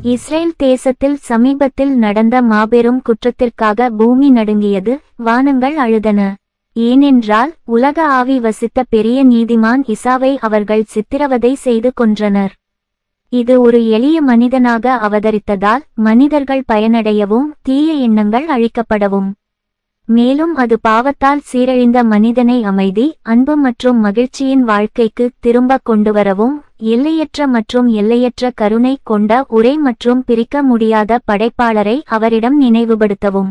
Israel தேசத்தில் சமீபத்தில் நடந்த மாபெரும் குற்றத்திற்காக பூமி நடுங்கியது, வானங்கள் அழுதன. ஏனென்றால் உலக ஆவி வசித்த பெரிய நீதிமான் இசாவை அவர்கள் சித்திரவதை செய்து கொன்றனர். இது ஒரு எளிய மனிதனாக அவதரித்ததால் மனிதர்கள் பயனடையவும் தீய எண்ணங்கள் அழிக்கப்படவும், மேலும் அது பாவத்தால் சீரழிந்த மனிதனை அமைதி, அன்பு மற்றும் மகிழ்ச்சியின் வாழ்க்கைக்கு திரும்ப கொண்டுவரவும், எல்லையற்ற மற்றும் எல்லையற்ற கருணை கொண்ட ஒரே மற்றும் பிரிக்க முடியாத படைப்பாளரை அவரிடம் நினைவுபடுத்தவும்.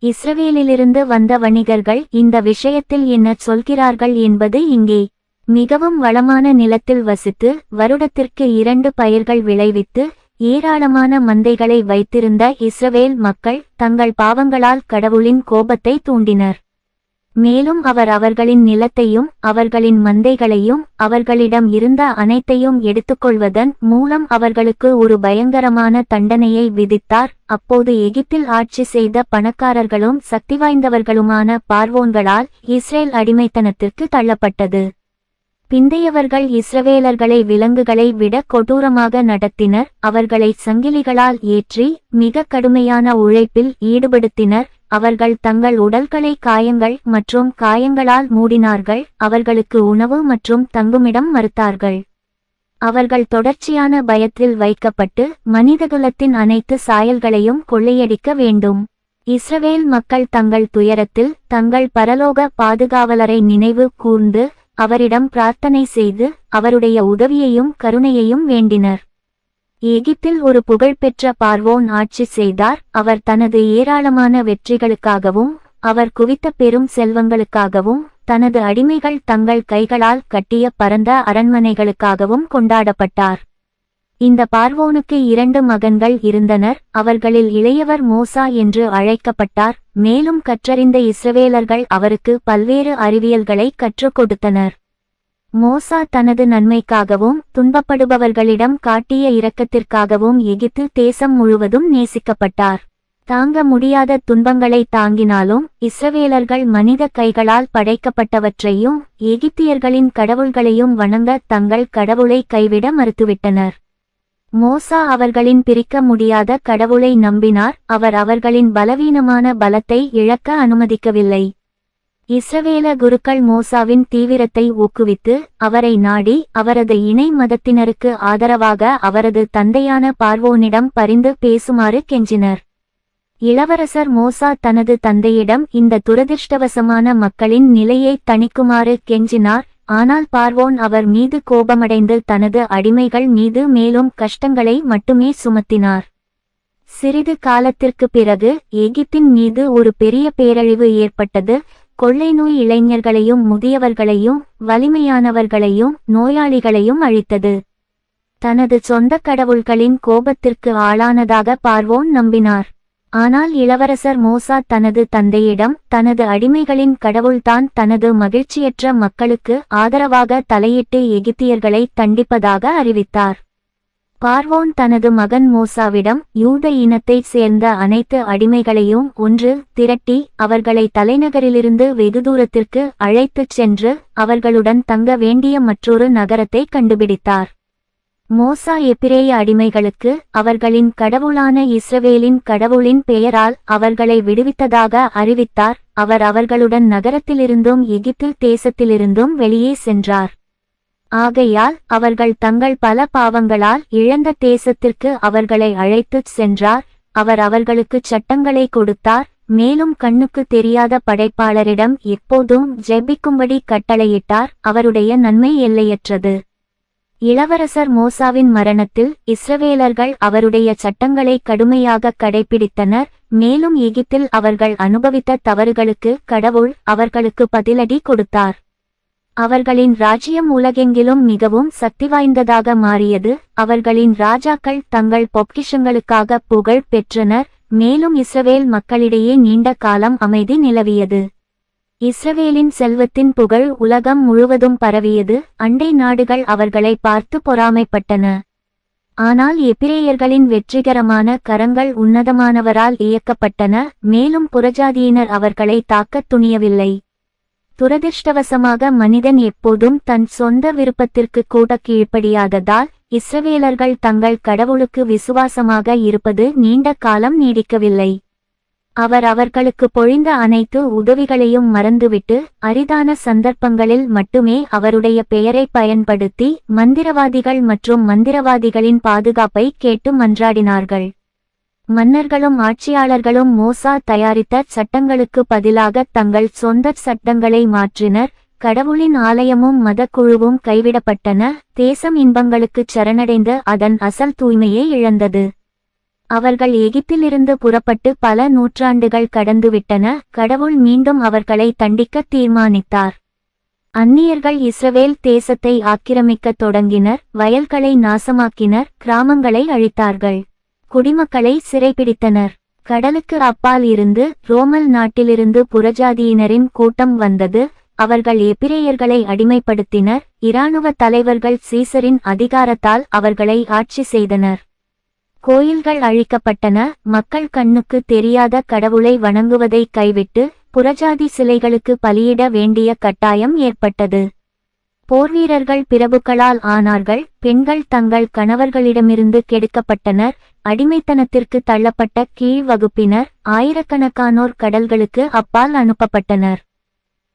இஸ்ரவேலிலிருந்து வந்த வணிகர்கள் இந்த விஷயத்தில் என்ன சொல்கிறார்கள் என்பது இங்கே. மிகவும் வளமான நிலத்தில் வசித்து வருடத்திற்கு 2 பயிர்கள் விளைவித்து ஏராளமான மந்தைகளை வைத்திருந்த இஸ்ரவேல் மக்கள் தங்கள் பாவங்களால் கடவுளின் கோபத்தை தூண்டினர். மேலும் அவர் அவர்களின் நிலத்தையும் அவர்களின் மந்தைகளையும் அவர்களிடம் இருந்த அனைத்தையும் எடுத்துக்கொள்வதன் மூலம் அவர்களுக்கு ஒரு பயங்கரமான தண்டனையை விதித்தார். அப்போது எகிப்தில் ஆட்சி செய்த பணக்காரர்களும் சக்திவாய்ந்தவர்களுமான பார்வோன்களால் இஸ்ரேல் அடிமைத்தனத்திற்கு தள்ளப்பட்டது. பிந்தையவர்கள் இஸ்ரவேலர்களை விலங்குகளை விட கொடூரமாக நடத்தினர். அவர்களை சங்கிலிகளால் ஏற்றி மிக கடுமையான உழைப்பில் ஈடுபடுத்தினர். அவர்கள் தங்கள் உடல்களை காயங்கள் மற்றும் காயங்களால் மூடினார்கள். அவர்களுக்கு உணவு மற்றும் தங்குமிடம் மறுத்தார்கள். அவர்கள் தொடர்ச்சியான பயத்தில் வைக்கப்பட்டு மனிதகுலத்தின் அனைத்து சாயல்களையும் கொள்ளையடிக்க வேண்டும். இஸ்ரவேல் மக்கள் தங்கள் துயரத்தில் தங்கள் பரலோக பாதுகாவலரை நினைவு கூர்ந்து அவரிடம் பிரார்த்தனை செய்து அவருடைய உதவியையும் கருணையையும் வேண்டினர். எகிப்தில் ஒரு புகழ்பெற்ற பார்வோன் ஆட்சி செய்தார். அவர் தனது ஏராளமான வெற்றிகளுக்காகவும் அவர் குவித்த பெரும் செல்வங்களுக்காகவும் தனது அடிமைகள் தங்கள் கைகளால் கட்டிய பரந்த அரண்மனைகளுக்காகவும் கொண்டாடப்பட்டார். இந்த பார்வோனுக்கு 2 மகன்கள் இருந்தனர். அவர்களில் இளையவர் மோசா என்று அழைக்கப்பட்டார். மேலும் கற்றறிந்த இஸ்ரவேலர்கள் அவருக்கு பல்வேறு அறிவியல்களை கற்றுக் கொடுத்தனர். மோசா தனது நன்மைக்காகவும் துன்பப்படுபவர்களிடம் காட்டிய இரக்கத்திற்காகவும் எகிப்து தேசம் முழுவதும் நேசிக்கப்பட்டார். தாங்க முடியாத துன்பங்களை தாங்கினாலும் இஸ்ரவேலர்கள் மனித கைகளால் படைக்கப்பட்டவற்றையும் எகிப்தியர்களின் கடவுள்களையும் வணங்க தங்கள் கடவுளை கைவிட மறுத்துவிட்டனர். மோசா அவர்களின் பிரிக்க முடியாத கடவுளை நம்பினார். அவர் அவர்களின் பலவீனமான பலத்தை இழக்க அனுமதிக்கவில்லை. இஸ்ரவேல குருக்கள் மோசாவின் தீவிரத்தை ஊக்குவித்து அவரை நாடி அவரது இணை மதத்தினருக்கு ஆதரவாக அவரது தந்தையான பார்வோனிடம் பரிந்து பேசுமாறு கெஞ்சினர். இளவரசர் மோசா தனது தந்தையிடம் இந்த துரதிர்ஷ்டவசமான மக்களின் நிலையை தணிக்குமாறு கெஞ்சினார். ஆனால் பார்வோன் அவர் மீது கோபமடைந்து தனது அடிமைகள் மீது மேலும் கஷ்டங்களை மட்டுமே சுமத்தினார். சிறிது காலத்திற்கு பிறகு எகிப்தின் மீது ஒரு பெரிய பேரழிவு ஏற்பட்டது. கொள்ளை நோய் இளைஞர்களையும் முதியவர்களையும் வலிமையானவர்களையும் நோயாளிகளையும் அழித்தது. தனது சொந்த கடவுள்களின் கோபத்திற்கு ஆளானதாக பார்வோன் நம்பினார். ஆனால் இளவரசர் மோசா தனது தந்தையிடம் தனது அடிமைகளின் கடவுள்தான் தனது மகிழ்ச்சியற்ற மக்களுக்கு ஆதரவாக தலையிட்டு எகிப்தியர்களை தண்டிப்பதாக அறிவித்தார். பார்வோன் தனது மகன் மோசாவிடம் யூத இனத்தைச் சேர்ந்த அனைத்து அடிமைகளையும் ஒன்று திரட்டி அவர்களை தலைநகரிலிருந்து வெகு தூரத்திற்கு அழைத்துச் சென்று அவர்களுடன் தங்க வேண்டிய மற்றொரு நகரத்தை கண்டுபிடித்தார். மோசா எபிரேய அடிமைகளுக்கு அவர்களின் கடவுளான இஸ்ரவேலின் கடவுளின் பெயரால் அவர்களை விடுவித்ததாக அறிவித்தார். அவர் அவர்களுடன் நகரத்திலிருந்தும் எகிப்து தேசத்திலிருந்தும் வெளியே சென்றார். ஆகையால் அவர்கள் தங்கள் பல பாவங்களால் இழந்த தேசத்திற்கு அவர்களை அழைத்துச் சென்றார். அவர் அவர்களுக்கு சட்டங்களை கொடுத்தார். மேலும் கண்ணுக்கு தெரியாத படைப்பாளரிடம் எப்போதும் ஜெபிக்கும்படி கட்டளையிட்டார். அவருடைய நன்மை எல்லையற்றது. இளவரசர் மோசாவின் மரணத்தில் இஸ்ரவேலர்கள் அவருடைய சட்டங்களை கடுமையாக கடைபிடித்தனர். மேலும் எகிப்தில் அவர்கள் அனுபவித்த தவறுகளுக்கு கடவுள் அவர்களுக்கு பதிலடி கொடுத்தார். அவர்களின் ராஜ்யம் உலகெங்கிலும் மிகவும் சக்திவாய்ந்ததாக மாறியது. அவர்களின் ராஜாக்கள் தங்கள் பொக்கிஷங்களுக்காக புகழ் பெற்றனர். மேலும் இஸ்ரவேல் மக்களிடையே நீண்ட காலம் அமைதி நிலவியது. இஸ்ரவேலின் செல்வத்தின் புகழ் உலகம் முழுவதும் பரவியது. அண்டை நாடுகள் அவர்களை பார்த்து பொறாமைப்பட்டன. ஆனால் எபிரேயர்களின் வெற்றிகரமான கரங்கள் உன்னதமானவரால் இயக்கப்பட்டன. மேலும் புறஜாதியினர் அவர்களை தாக்கத் துணியவில்லை. துரதிர்ஷ்டவசமாக மனிதன் எப்போதும் தன் சொந்த விருப்பத்திற்கு கூட கீழ்ப்படியாததால் இஸ்ரவேலர்கள் தங்கள் கடவுளுக்கு விசுவாசமாக இருப்பது நீண்ட காலம் நீடிக்கவில்லை. அவர் அவர்களுக்கு பொழிந்த அனைத்து உதவிகளையும் மறந்துவிட்டு அரிதான சந்தர்ப்பங்களில் மட்டுமே அவருடைய பெயரை பயன்படுத்தி மந்திரவாதிகள் மற்றும் மந்திரவாதிகளின் பாதுகாப்பை கேட்டு மன்றாடினார்கள். மன்னர்களும் ஆட்சியாளர்களும் மோசா தயாரித்த சட்டங்களுக்கு பதிலாக தங்கள் சொந்த சட்டங்களை மாற்றினர். கடவுளின் ஆலயமும் மதக்குழுவும் கைவிடப்பட்டன. தேசம் இன்பங்களுக்குச் சரணடைந்து அதன் அசல் தூய்மையை இழந்தது. அவர்கள் எகிப்திலிருந்து புறப்பட்டு பல நூற்றாண்டுகள் கடந்துவிட்டன. கடவுள் மீண்டும் அவர்களை தண்டிக்க தீர்மானித்தார். அந்நியர்கள் இஸ்ரவேல் தேசத்தை ஆக்கிரமிக்கத் தொடங்கினர். வயல்களை நாசமாக்கினர். கிராமங்களை அழித்தார்கள். குடிமக்களை சிறைபிடித்தனர். கடலுக்கு அப்பால் இருந்து ரோமல் நாட்டிலிருந்து புறஜாதியினரின் கூட்டம் வந்தது. அவர்கள் எபிரேயர்களை அடிமைப்படுத்தினர். இராணுவ தலைவர்கள் சீசரின் அதிகாரத்தால் அவர்களை ஆட்சி செய்தனர். கோயில்கள் அழிக்கப்பட்டன. மக்கள் கண்ணுக்கு தெரியாத கடவுளை வணங்குவதை கைவிட்டு புறஜாதி சிலைகளுக்கு பலியிட வேண்டிய கட்டாயம் ஏற்பட்டது. போர்வீரர்கள் பிரபுக்களால் ஆனார்கள். பெண்கள் தங்கள் கணவர்களிடமிருந்து கெடுக்கப்பட்டனர். அடிமைத்தனத்திற்கு தள்ளப்பட்ட கீழ் வகுப்பினர் ஆயிரக்கணக்கானோர் கடல்களுக்கு அப்பால் அனுப்பப்பட்டனர்.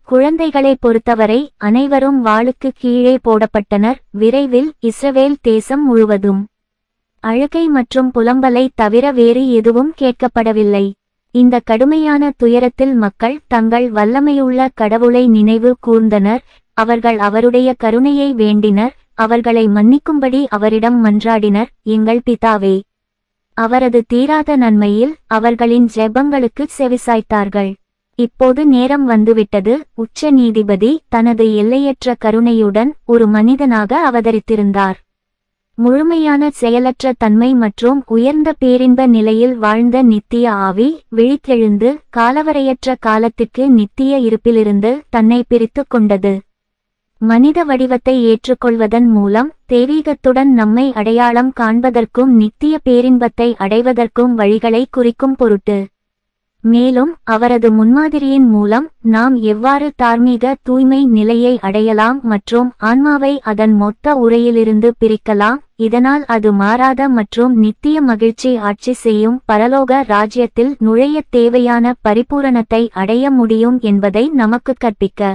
குழந்தைகளை பொறுத்தவரை அனைவரும் வாளுக்கு கீழே போடப்பட்டனர். விரைவில் இஸ்ரவேல் தேசம் முழுவதும் அழுகை மற்றும் புலம்பலை தவிர வேறு எதுவும் கேட்கப்படவில்லை. இந்த கடுமையான துயரத்தில் மக்கள் தங்கள் வல்லமையுள்ள கடவுளை நினைவு கூர்ந்தனர். அவர்கள் அவருடைய கருணையை வேண்டினர். அவர்களை மன்னிக்கும்படி அவரிடம் மன்றாடினர். எங்கள் பிதாவே, அவரது தீராத நன்மையில் அவர்களின் ஜெபங்களுக்கு செவிசாய்த்தார்கள். இப்போது நேரம் வந்துவிட்டது. உச்ச நீதிபதி தனது எல்லையற்ற கருணையுடன் ஒரு மனிதனாக அவதரித்திருந்தார். முழுமையான செயலற்ற தன்மை மற்றும் உயர்ந்த பேரின்ப நிலையில் வாழ்ந்த நித்திய ஆவி விழித்தெழுந்து காலவரையற்ற காலத்திற்கு நித்திய இருப்பிலிருந்து தன்னை பிரித்து கொண்டது. மனித வடிவத்தை ஏற்றுக்கொள்வதன் மூலம் தெய்வீகத்துடன் நம்மை அடையாளம் காண்பதற்கும் நித்திய பேரின்பத்தை அடைவதற்கும் வழிகளை குறிக்கும் பொருட்டு, மேலும் அவரது முன்மாதிரியின் மூலம் நாம் எவ்வாறு தார்மீக தூய்மை நிலையை அடையலாம் மற்றும் ஆன்மாவை அதன் மொத்த உரையிலிருந்து பிரிக்கலாம், இதனால் அது மாறாத மற்றும் நித்திய மகிழ்ச்சி ஆட்சி செய்யும் பரலோக ராஜ்யத்தில் நுழைய தேவையான பரிபூரணத்தை அடைய முடியும் என்பதை நமக்கு கற்பிக்க.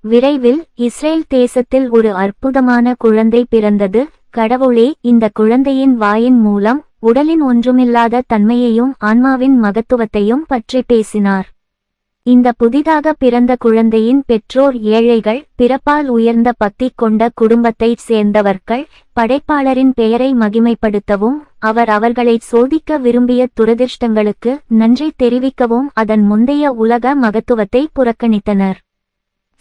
விரைவில் இஸ்ரேல் தேசத்தில் ஒரு அற்புதமான குழந்தை பிறந்தது. கடவுளே இந்த குழந்தையின் வாயின் மூலம் உடலின் ஒன்றுமில்லாத தன்மையையும் ஆன்மாவின் மகத்துவத்தையும் பற்றி பேசினார். இந்த புதிதாக பிறந்த குழந்தையின் பெற்றோர் ஏழைகள், பிறப்பால் உயர்ந்த பக்தி கொண்ட குடும்பத்தைச் சேர்ந்தவர்கள். படைப்பாளரின் பெயரை மகிமைப்படுத்தவும் அவர் அவர்களை சோதிக்க விரும்பிய துரதிர்ஷ்டங்களுக்கு நன்றி தெரிவிக்கவும் அதன் முந்தைய உலக மகத்துவத்தை புறக்கணித்தனர்.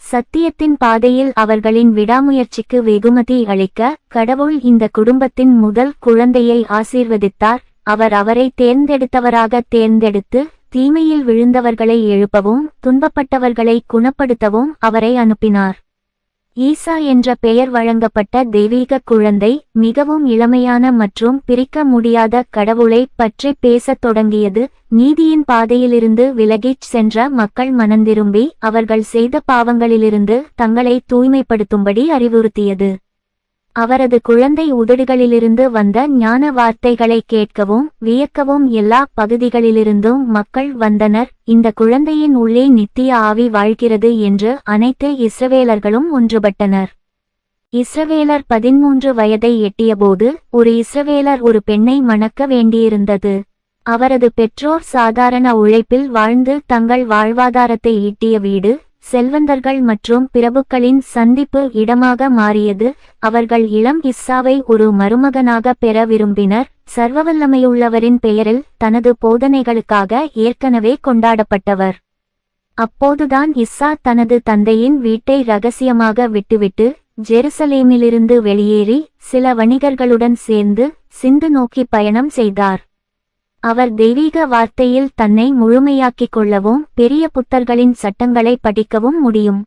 சத்தியத்தின் பாதையில் அவர்களின் விடாமுயற்சிக்கு வெகுமதி அளிக்க கடவுள் இந்த குடும்பத்தின் முதல் குழந்தையை ஆசீர்வதித்தார். அவர் அவரை தேர்ந்தெடுத்தவராக தேர்ந்தெடுத்து தீமையில் விழுந்தவர்களை எழுப்பவும் துன்பப்பட்டவர்களை குணப்படுத்தவும் அவரை அனுப்பினார். ஈசா என்ற பெயர் வழங்கப்பட்ட தெய்வீக குழந்தை மிகவும் இளமையான மற்றும் பிரிக்க முடியாத கடவுளை பற்றி பேசத் தொடங்கியது. நீதியின் பாதையிலிருந்து விலகிச் சென்ற மக்கள் மனந்திரும்பி அவர்கள் செய்த பாவங்களிலிருந்து தங்களை தூய்மைப்படுத்தும்படி அறிவுறுத்தியது. அவரது குழந்தை உதடுகளிலிருந்து வந்த ஞான வார்த்தைகளை கேட்கவும் வியக்கவும் எல்லா பகுதிகளிலிருந்தும் மக்கள் வந்தனர். இந்த குழந்தையின் உள்ளே நித்திய ஆவி வாழ்கிறது என்று அனைத்து இஸ்ரவேலர்களும் ஒன்றுபட்டனர். இஸ்ரவேலர் 13 வயதை எட்டியபோது ஒரு இஸ்ரவேலர் ஒரு பெண்ணை மணக்க வேண்டியிருந்தது. அவரது பெற்றோர் சாதாரண உழைப்பில் வாழ்ந்து தங்கள் வாழ்வாதாரத்தை ஈட்டிய வீடு செல்வந்தர்கள் மற்றும் பிரபுக்களின் சந்திப்பு இடமாக மாறியது. அவர்கள் இளம் இஸ்ஸாவை ஒரு மருமகனாக பெற விரும்பினர். சர்வவல்லமையுள்ளவரின் பெயரில் தனது போதனைகளுக்காக ஏற்கனவே கொண்டாடப்பட்டவர். அப்போதுதான் இஸ்ஸா தனது தந்தையின் வீட்டை இரகசியமாக விட்டுவிட்டு ஜெருசலேமிலிருந்து வெளியேறி சில வணிகர்களுடன் சேர்ந்து சிந்து நோக்கி பயணம் செய்தார். அவர் தெய்வீக வார்த்தையில் தன்னை முழுமையாக்கிக் கொள்ளவும் பெரிய புத்தர்களின் சட்டங்களை படிக்கவும் முடியும்.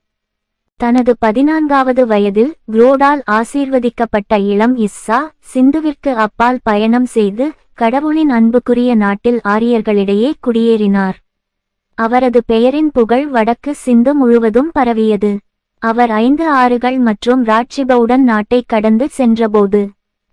தனது 14வது வயதில் குரோடால் ஆசீர்வதிக்கப்பட்ட இளம் இஸ்ஸா சிந்துவிற்கு அப்பால் பயணம் செய்து கடவுளின் அன்புக்குரிய நாட்டில் ஆரியர்களிடையே குடியேறினார். அவரது பெயரின் புகழ் வடக்கு சிந்து முழுவதும் பரவியது. அவர் 5 ஆறுகள் மற்றும் ராட்சிபவுடன் நாட்டை கடந்து சென்றபோது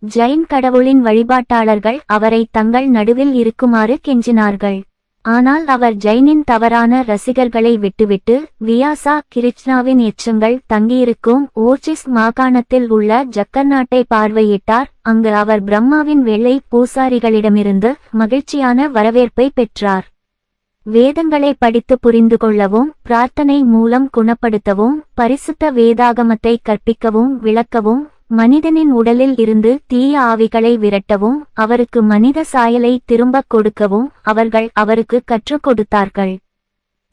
ஜைன் கடவுளின் வழிபாட்டாளர்கள் அவரை தங்கள் நடுவில் இருக்குமாறு கெஞ்சினார்கள். ஆனால் அவர் ஜைனின் தவறான ரசிகர்களை விட்டுவிட்டு வியாசா கிருஷ்ணாவின் எச்சங்கள் தங்கியிருக்கும் ஓர்ச்சிஸ் மாகாணத்தில் உள்ள ஜக்கர் நாட்டை பார்வையிட்டார். அங்கு அவர் பிரம்மாவின் வெள்ளை பூசாரிகளிடமிருந்து மகிழ்ச்சியான வரவேற்பை பெற்றார். வேதங்களை படித்து புரிந்து கொள்ளவும், பிரார்த்தனை மூலம் குணப்படுத்தவும், பரிசுத்த வேதாகமத்தை கற்பிக்கவும் விளக்கவும், மனிதனின் உடலில் இருந்து தீய ஆவிகளை விரட்டவும், அவருக்கு மனித சாயலை திரும்பக் கொடுக்கவும் அவர்கள் அவருக்கு கற்றுக் கொடுத்தார்கள்.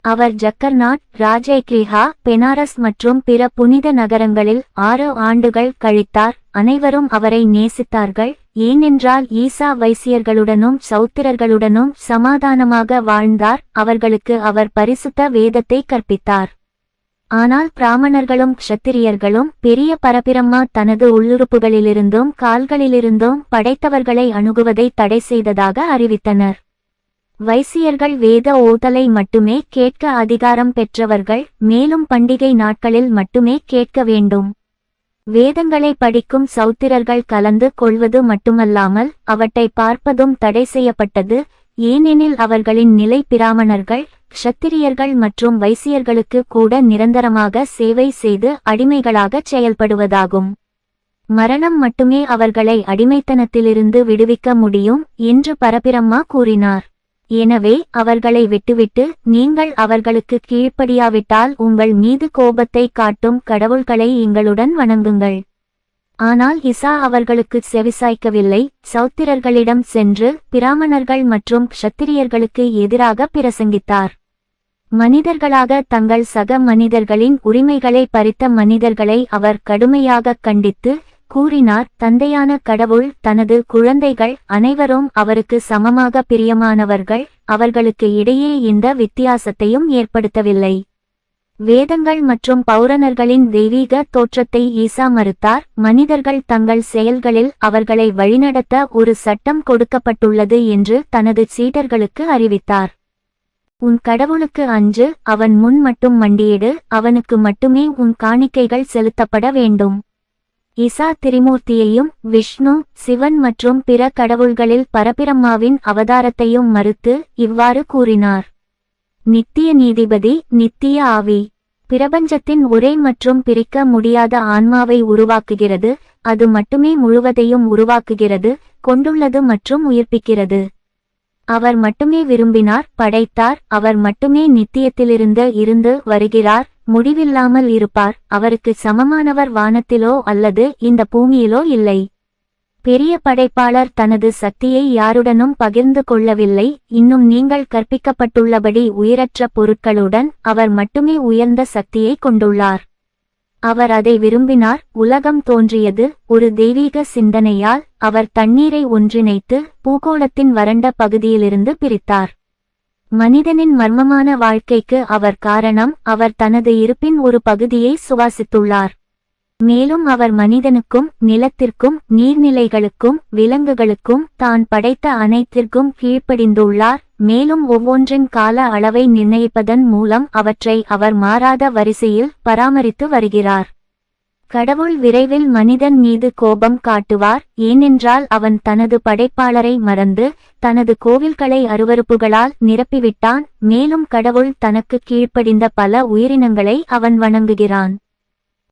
அவர் ஜக்கர்நாட், ராஜைக்ரிஹா, பெனாரஸ் மற்றும் பிற புனித நகரங்களில் 6 ஆண்டுகள் கழித்தார். அனைவரும் அவரை நேசித்தார்கள், ஏனென்றால் ஈசா வைசியர்களுடனும் சௌத்திரர்களுடனும் சமாதானமாக வாழ்ந்தார். அவர்களுக்கு அவர் பரிசுத்த வேதத்தை கற்பித்தார். ஆனால் பிராமணர்களும் க்ஷத்திரியர்களும் பெரிய பரபிரம்மா தனது உள்ளுறுப்புகளிலிருந்தும் கால்களிலிருந்தும் படைத்தவர்களை அணுகுவதை தடை செய்ததாக அறிவித்தனர். வைசியர்கள் வேத ஓதலை மட்டுமே கேட்க அதிகாரம் பெற்றவர்கள், மேலும் பண்டிகை நாட்களில் மட்டுமே கேட்க வேண்டும். வேதங்களை படிக்கும் சௌத்திரர்கள் கலந்து கொள்வது மட்டுமல்லாமல் அவற்றை பார்ப்பதும் தடை செய்யப்பட்டது. ஏனெனில் அவர்களின் நிலை பிராமணர்கள், க்ஷத்திரியர்கள் மற்றும் வைசியர்களுக்கு கூட நிரந்தரமாக சேவை செய்து அடிமைகளாகச் செயல்படுவதாகும். மரணம் மட்டுமே அவர்களை அடிமைத்தனத்திலிருந்து விடுவிக்க முடியும் என்று பரபிரம்மா கூறினார். எனவே அவர்களை விட்டுவிட்டு, நீங்கள் அவர்களுக்கு கீழ்ப்படியாவிட்டால் உங்கள் மீது கோபத்தை காட்டும் கடவுள்களை எங்களுடன் வணங்குங்கள். ஆனால் இசா அவர்களுக்கு செவிசாய்க்கவில்லை. சௌத்திரர்களிடம் சென்று பிராமணர்கள் மற்றும் க்ஷத்திரியர்களுக்கு எதிராக பிரசங்கித்தார். மனிதர்களாக தங்கள் சக மனிதர்களின் உரிமைகளை பறித்த மனிதர்களை அவர் கடுமையாக கண்டித்து கூறினார், தந்தையான கடவுள் தனது குழந்தைகள் அனைவரும் அவருக்கு சமமாக பிரியமானவர்கள், அவர்களுக்கு இடையே எந்த வித்தியாசத்தையும் ஏற்படுத்தவில்லை. வேதங்கள் மற்றும் பௌராணர்களின் தெய்வீக தோற்றத்தை ஈசா மறுத்தார். மனிதர்கள் தங்கள் செயல்களில் அவர்களை வழிநடத்த ஒரு சட்டம் கொடுக்கப்பட்டுள்ளது என்று தனது சீடர்களுக்கு அறிவித்தார். உன் கடவுளுக்கு அஞ்சு, அவன் முன் மட்டும் மண்டியிடு, அவனுக்கு மட்டுமே உன் காணிக்கைகள் செலுத்தப்பட வேண்டும். ஈசா திரிமூர்த்தியையும் விஷ்ணு, சிவன் மற்றும் பிற கடவுள்களில் பரபிரம்மாவின் அவதாரத்தையும் மறுத்து இவ்வாறு கூறினார். நித்திய நீதிபதி, நித்திய ஆவி பிரபஞ்சத்தின் ஒரே மற்றும் பிரிக்க முடியாத ஆன்மாவை உருவாக்குகிறது. அது மட்டுமே முழுவதையும் உருவாக்குகிறது, கொண்டுள்ளது மற்றும் உயிர்ப்பிக்கிறது. அவர் மட்டுமே விரும்பினார், படைத்தார். அவர் மட்டுமே நித்தியத்திலிருந்து வருகிறார், முடிவில்லாமல் இருப்பார். அவருக்கு சமமானவர் வானத்திலோ அல்லது இந்த பூமியிலோ இல்லை. பெரிய படைப்பாளர் தனது சக்தியை யாருடனும் பகிர்ந்து கொள்ளவில்லை. இன்னும் நீங்கள் கற்பிக்கப்பட்டுள்ளபடி உயிரற்ற பொருட்களுடன் அவர் மட்டுமே உயர்ந்த சக்தியை கொண்டுள்ளார். அவர் அதை விரும்பினார். உலகம் தோன்றியது ஒரு தெய்வீக சிந்தனையால். அவர் தண்ணீரை ஒன்றிணைத்து பூகோளத்தின் வறண்ட பகுதியிலிருந்து பிரித்தார். மனிதனின் மர்மமான வாழ்க்கைக்கு அவர் காரணம். அவர் தனது இருப்பின் ஒரு பகுதியை சுவாசித்துள்ளார். மேலும் அவர் மனிதனுக்கும் நிலத்திற்கும் நீர்நிலைகளுக்கும் விலங்குகளுக்கும் தான் படைத்த அனைத்திற்கும் கீழ்ப்படிந்துள்ளார். மேலும் ஒவ்வொன்றின் கால அளவை நிர்ணயிப்பதன் மூலம் அவற்றை அவர் மாறாத வரிசையில் பராமரித்து வருகிறார். கடவுள் விரைவில் மனிதன் மீது கோபம் காட்டுவார், ஏனென்றால் அவன் தனது படைப்பாளரை மறந்து தனது கோவில்களை அருவருப்புகளால் நிரப்பிவிட்டான். மேலும் கடவுள் தனக்கு கீழ்ப்படிந்த பல உயிரினங்களை அவன் வணங்குகிறான்.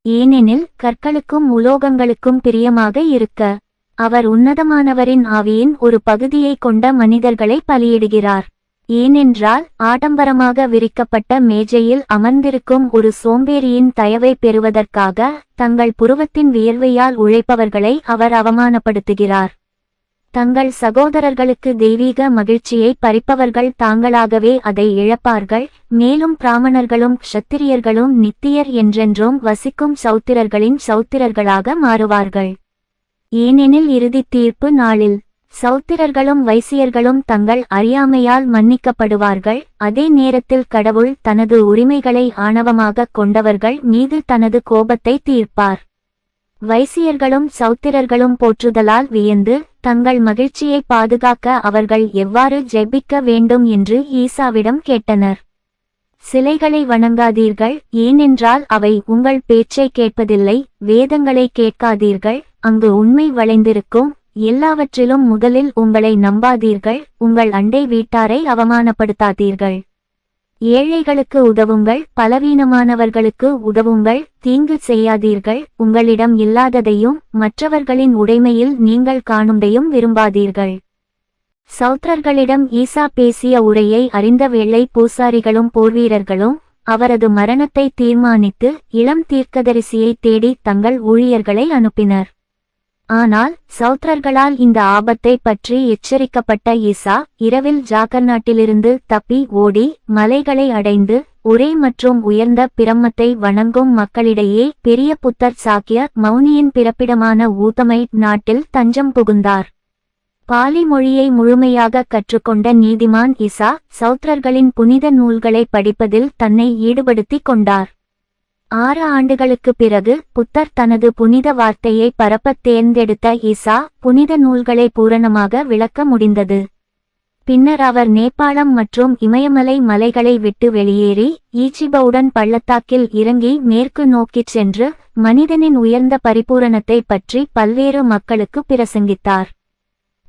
ஏனெனில் கற்களுக்கும் உலோகங்களுக்கும் பிரியமாக இருக்க அவர் உன்னதமானவரின் ஆவியின் ஒரு பகுதியை கொண்ட மனிதர்களை பலியிடுகிறார். ஏனென்றால் ஆடம்பரமாக விரிக்கப்பட்ட மேஜையில் அமர்ந்திருக்கும் ஒரு சோம்பேறியின் தயவை பெறுவதற்காக தங்கள் புருவத்தின் வியர்வையால் உழைப்பவர்களை அவர் அவமானப்படுத்துகிறார். தங்கள் சகோதரர்களுக்கு தெய்வீக மகிழ்ச்சியை பறிப்பவர்கள் தாங்களாகவே அதை இழப்பார்கள். மேலும் பிராமணர்களும் க்ஷத்திரியர்களும் நித்தியர் என்றென்றும் வசிக்கும் சௌத்திரர்களின் சௌத்திரர்களாக மாறுவார்கள். ஏனெனில் இறுதி தீர்ப்பு நாளில் சௌத்திரர்களும் வைசியர்களும் தங்கள் அறியாமையால் மன்னிக்கப்படுவார்கள். அதே நேரத்தில் கடவுள் தனது உரிமைகளை ஆணவமாக கொண்டவர்கள் மீது தனது கோபத்தை தீர்ப்பார். வைசியர்களும் சௌத்திரர்களும் போற்றுதலால் வியந்து தங்கள் மகிழ்ச்சியை பாதுகாக்க அவர்கள் எவ்வாறு ஜெபிக்க வேண்டும் என்று ஈசாவிடம் கேட்டனர். சிலைகளை வணங்காதீர்கள், ஏனென்றால் அவை உங்கள் பேச்சை கேட்பதில்லை. வேதங்களை கேட்காதீர்கள், அங்கு உண்மை வளைந்திருக்கும். எல்லாவற்றிலும் முதலில் உங்களை நம்பாதீர்கள். உங்கள் அண்டை வீட்டாரை அவமானப்படுத்தாதீர்கள். ஏழைகளுக்கு உதவுங்கள், பலவீனமானவர்களுக்கு உதவுங்கள். தீங்கு செய்யாதீர்கள். உங்களிடம் இல்லாததையும் மற்றவர்களின் உடைமையில் நீங்கள் காணும்தையும் விரும்பாதீர்கள். சௌத்ரர்களிடம் ஈசா பேசிய உரையை அறிந்த வெள்ளை பூசாரிகளும் போர்வீரர்களும் அவரது மரணத்தை தீர்மானித்து இளம் தீர்க்கதரிசியை தேடி தங்கள் ஊழியர்களை அனுப்பினர். ஆனால் சௌத்ரர்களால் இந்த ஆபத்தை பற்றி எச்சரிக்கப்பட்ட ஈசா இரவில் ஜாகர்நாட்டிலிருந்து தப்பி ஓடி மலைகளை அடைந்து ஒரே மற்றும் உயர்ந்த பிரம்மத்தை வணங்கும் மக்களிடையே பெரிய புத்தர் சாக்கிய மௌனியின் பிறப்பிடமான ஊதமைட் நாட்டில் தஞ்சம் புகுந்தார். பாலி மொழியை முழுமையாக கற்றுக்கொண்ட நீதிமான் ஈசா சௌத்ரர்களின் புனித நூல்களை படிப்பதில் தன்னை ஈடுபடுத்திக் கொண்டார். 6 ஆண்டுகளுக்கு பிறகு புத்தர் தனது புனித வார்த்தையை பரப்பத் தேர்ந்தெடுத்த ஈசா புனித நூல்களை பூரணமாக விளக்க முடிந்தது. பின்னர் அவர் நேபாளம் மற்றும் இமயமலை மலைகளை விட்டு வெளியேறி ஈச்சிபவுடன் பள்ளத்தாக்கில் இறங்கி மேற்கு நோக்கிச் சென்று மனிதனின் உயர்ந்த பரிபூரணத்தை பற்றி பல்வேறு மக்களுக்கு பிரசங்கித்தார்.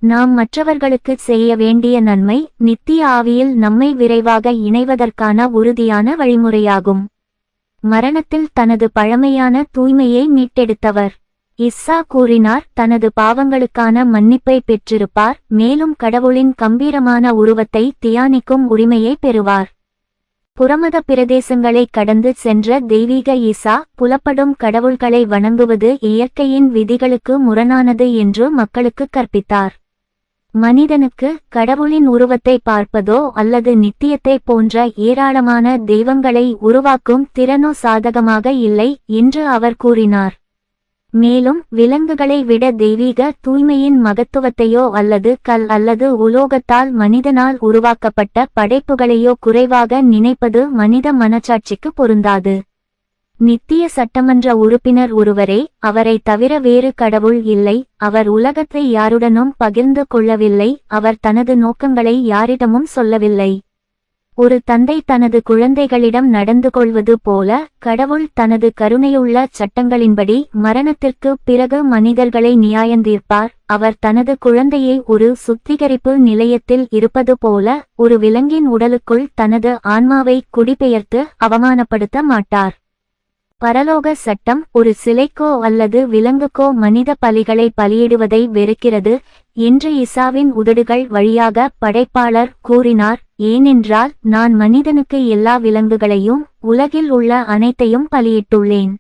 நாம் மற்றவர்களுக்கு செய்ய வேண்டிய நன்மை நித்திய ஆவியில் நம்மை விரைவாக இணைவதற்கான உறுதியான வழிமுறையாகும். மரணத்தில் தனது பழமையான தூய்மையை மீட்டெடுத்தவர். இஸ்ஸா கூறினார், தனது பாவங்களுக்கான மன்னிப்பை பெற்றிருப்பார், மேலும் கடவுளின் கம்பீரமான உருவத்தை தியானிக்கும் உரிமையை பெறுவார். புறமத பிரதேசங்களை கடந்து சென்ற தெய்வீக ஈசா புலப்படும் கடவுள்களை வணங்குவது இயற்கையின் விதிகளுக்கு முரணானது என்று மக்களுக்கு கற்பித்தார். மனிதனுக்கு கடவுளின் உருவத்தை பார்ப்பதோ அல்லது நித்தியத்தை போன்ற ஏராளமான தெய்வங்களை உருவாக்கும் திறனோ சாதகமாக இல்லை என்று அவர் கூறினார். மேலும் விலங்குகளை விட தெய்வீக தூய்மையின் மகத்துவத்தையோ அல்லது கல் அல்லது உலோகத்தால் மனிதனால் உருவாக்கப்பட்ட படைப்புகளையோ குறைவாக நினைப்பது மனித மனச்சாட்சிக்கு பொருந்தாது. நித்திய சட்டமன்ற உறுப்பினர் ஒருவரே, அவரை தவிர வேறு கடவுள் இல்லை. அவர் உலகத்தை யாருடனும் பகிர்ந்து கொள்ளவில்லை. அவர் தனது நோக்கங்களை யாரிடமும் சொல்லவில்லை. ஒரு தந்தை தனது குழந்தைகளிடம் நடந்து கொள்வது போல கடவுள் தனது கருணையுள்ள சட்டங்களின்படி மரணத்திற்கு பிறகு மனிதர்களை நியாயந்தீர்ப்பார். அவர் தனது குழந்தையை ஒரு சுத்திகரிப்பு நிலையத்தில் இருப்பது போல ஒரு விலங்கின் உடலுக்குள் தனது ஆன்மாவை குடிபெயர்த்து அவமானப்படுத்த மாட்டார். பரலோக சட்டம் ஒரு சிலைக்கோ அல்லது விலங்குக்கோ மனித பலிகளை பலியிடுவதை வெறுக்கிறது என்று ஈசாவின் உதடுகள் வழியாக படைப்பாளர் கூறினார். ஏனென்றால் நான் மனிதனுக்கு எல்லா விலங்குகளையும் உலகில் உள்ள அனைத்தையும் பலியிட்டுள்ளேன்.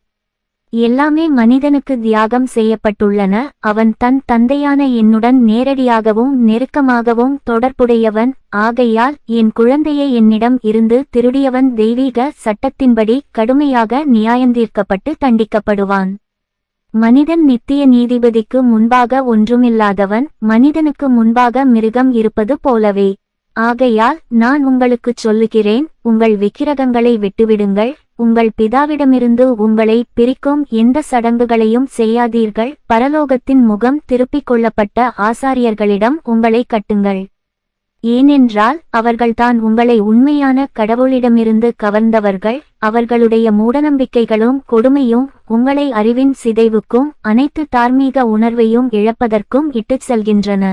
எல்லாமே மனிதனுக்கு தியாகம் செய்யப்பட்டுள்ளன. அவன் தன் தந்தையான என்னுடன் நேரடியாகவும் நெருக்கமாகவும் தொடர்புடையவன். ஆகையால் என் குழந்தையை என்னிடம் இருந்து திருடியவன் தெய்வீக சட்டத்தின்படி கடுமையாக நியாயந்தீர்க்கப்பட்டு தண்டிக்கப்படுவான். மனிதன் நித்திய நீதிபதிக்கு முன்பாக ஒன்றுமில்லாதவன், மனிதனுக்கு முன்பாக மிருகம் இருப்பது போலவே. ஆகையால் நான் உங்களுக்குச் சொல்லுகிறேன், உங்கள் விக்கிரகங்களை விட்டுவிடுங்கள். உங்கள் பிதாவிடமிருந்து உங்களை பிரிக்கும் எந்த சடங்குகளையும் செய்யாதீர்கள். பரலோகத்தின் முகம் திருப்பிக் கொள்ளப்பட்ட ஆசாரியர்களிடம் உங்களை கட்டுங்கள். ஏனென்றால் அவர்கள்தான் உங்களை உண்மையான கடவுளிடமிருந்து கவர்ந்தவர்கள். அவர்களுடைய மூடநம்பிக்கைகளும் கொடுமையும் உங்களை அறிவின் சிதைவுக்கும் அனைத்து தார்மீக உணர்வையும் இழப்பதற்கும் இட்டுச் செல்கின்றன.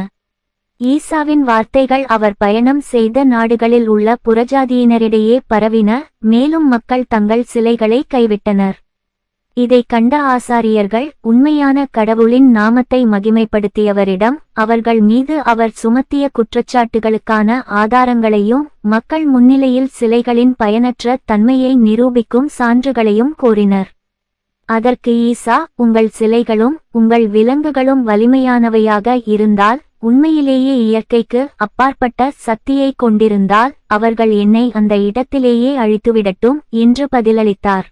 ஈசாவின் வார்த்தைகள் அவர் பயணம் செய்த நாடுகளில் உள்ள புறஜாதியினரிடையே பரவின. மேலும் மக்கள் தங்கள் சிலைகளை கைவிட்டனர். இதை கண்ட ஆசாரியர்கள் உண்மையான கடவுளின் நாமத்தை மகிமைப்படுத்தியவரிடம் அவர்கள் மீது அவர் சுமத்திய குற்றச்சாட்டுகளுக்கான ஆதாரங்களையும் மக்கள் முன்னிலையில் சிலைகளின் பயனற்ற தன்மையை நிரூபிக்கும் சான்றுகளையும் கோரினர். அதற்கு ஈசா, உங்கள் சிலைகளும் உங்கள் விலங்குகளும் வலிமையானவையாக இருந்தால், உண்மையிலேயே இயற்கைக்கு அப்பாற்பட்ட சக்தியை கொண்டிருந்தால் அவர்கள் என்னை அந்த இடத்திலேயே அழித்துவிடட்டும் என்று பதிலளித்தார்.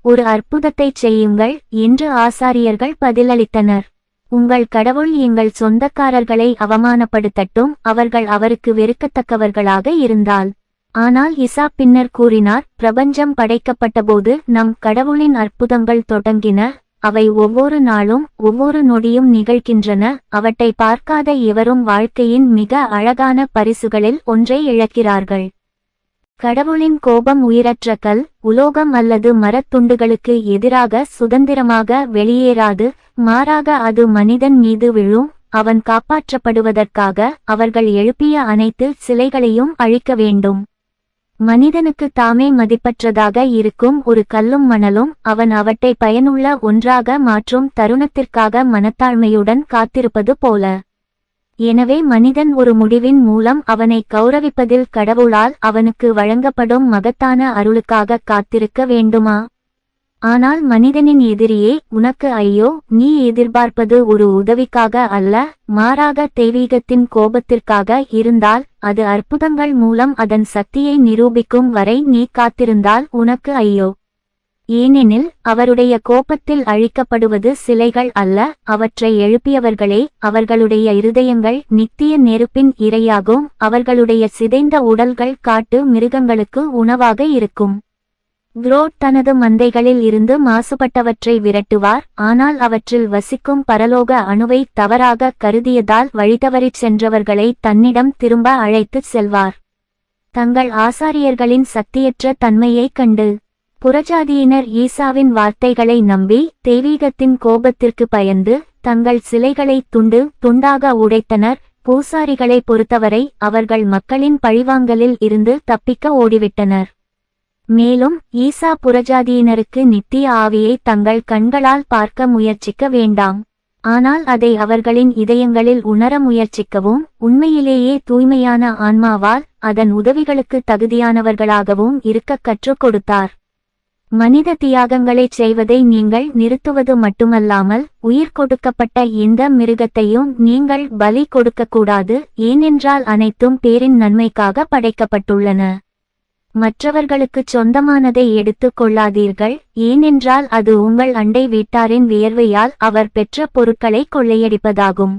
ஒரு அற்புதத்தைச் செய்யுங்கள் என்று ஆசாரியர்கள் பதிலளித்தனர். உங்கள் கடவுள் எங்கள் சொந்தக்காரர்களை அவமானப்படுத்தட்டும், அவர்கள் அவருக்கு வெறுக்கத்தக்கவர்களாக இருந்தால். ஆனால் ஈசா பின்னர் கூறினார், பிரபஞ்சம் படைக்கப்பட்டபோது நம் கடவுளின் அற்புதங்கள் தொடங்கின. அவை ஒவ்வொரு நாளும் ஒவ்வொரு நொடியும் நிகழ்கின்றன. அவற்றை பார்க்காத எவரும் வாழ்க்கையின் மிக அழகான பரிசுகளில் ஒன்றை இழக்கிறார்கள். கடவுளின் கோபம் உயிரற்ற கல், உலோகம் அல்லது மரத்துண்டுகளுக்கு எதிராக சுதந்திரமாக வெளியேறாது, மாறாக அது மனிதன் மீது விழும். அவன் காப்பாற்றப்படுவதற்காக அவர்கள் எழுப்பிய அனைத்து சிலைகளையும் அழிக்க வேண்டும். மனிதனுக்கு தாமே மதிப்பற்றதாக இருக்கும் ஒரு கல்லும் மணலும் அவன் அவற்றை பயனுள்ள ஒன்றாக மாற்றும் தருணத்திற்காக மனத்தாழ்மையுடன் காத்திருப்பது போல. எனவே மனிதன் ஒரு முடிவின் மூலம் அவனை கௌரவிப்பதில் கடவுளால் அவனுக்கு வழங்கப்படும் மகத்தான அருளுக்காக காத்திருக்க வேண்டுமா? ஆனால் மனிதனின் எதிரியே, உனக்கு ஐயோ! நீ எதிர்பார்ப்பது ஒரு உதவிக்காக அல்ல, மாறாக தெய்வீகத்தின் கோபத்திற்காக இருந்தால், அது அற்புதங்கள் மூலம் அதன் சக்தியை நிரூபிக்கும் வரை நீ காத்திருந்தால் உனக்கு ஐயோ! ஏனெனில் அவருடைய கோபத்தில் அழிக்கப்படுவது சிலைகள் அல்ல, அவற்றை எழுப்பியவர்களே. அவர்களுடைய இருதயங்கள் நித்திய நெருப்பின் இரையாகும், அவர்களுடைய சிதைந்த உடல்கள் காட்டு மிருகங்களுக்கு உணவாக இருக்கும். குரோட் தனது மந்தைகளில் இருந்து மாசுபட்டவற்றை விரட்டுவார், ஆனால் அவற்றில் வசிக்கும் பரலோக அணுவை தவறாக கருதியதால் வழிதவறிச் சென்றவர்களை தன்னிடம் திரும்ப அழைத்துச் செல்வார். தங்கள் ஆசாரியர்களின் சக்தியற்ற தன்மையைக் கண்டு புறஜாதியினர் ஈசாவின் வார்த்தைகளை நம்பி தெய்வீகத்தின் கோபத்திற்கு பயந்து தங்கள் சிலைகளை துண்டு துண்டாக உடைத்தனர். பூசாரிகளை பொறுத்தவரை அவர்கள் மக்களின் பழிவாங்கலில் இருந்து தப்பிக்க ஓடிவிட்டனர். மேலும் ஈசா புறஜாதியினருக்கு நித்திய ஆவியை தங்கள் கண்களால் பார்க்க முயற்சிக்க வேண்டாம், ஆனால் அதை அவர்களின் இதயங்களில் உணர முயற்சிக்கவும், உண்மையிலேயே தூய்மையான ஆன்மாவால் அதன் உதவிகளுக்கு தகுதியானவர்களாகவும் இருக்க கற்றுக் கொடுத்தார். மனித தியாகங்களைச் செய்வதை நீங்கள் நிறுத்துவது மட்டுமல்லாமல், உயிர் கொடுக்கப்பட்ட எந்த மிருகத்தையும் நீங்கள் பலி கொடுக்கக்கூடாது, ஏனென்றால் அனைத்தும் பேரின் நன்மைக்காக படைக்கப்பட்டுள்ளன. மற்றவர்களுக்குச் சொந்தமானதை எடுத்துக் கொள்ளாதீர்கள், ஏனென்றால் அது உங்கள் அண்டை வீட்டாரின் வியர்வையால் அவர் பெற்ற பொருட்களை கொள்ளையடிப்பதாகும்.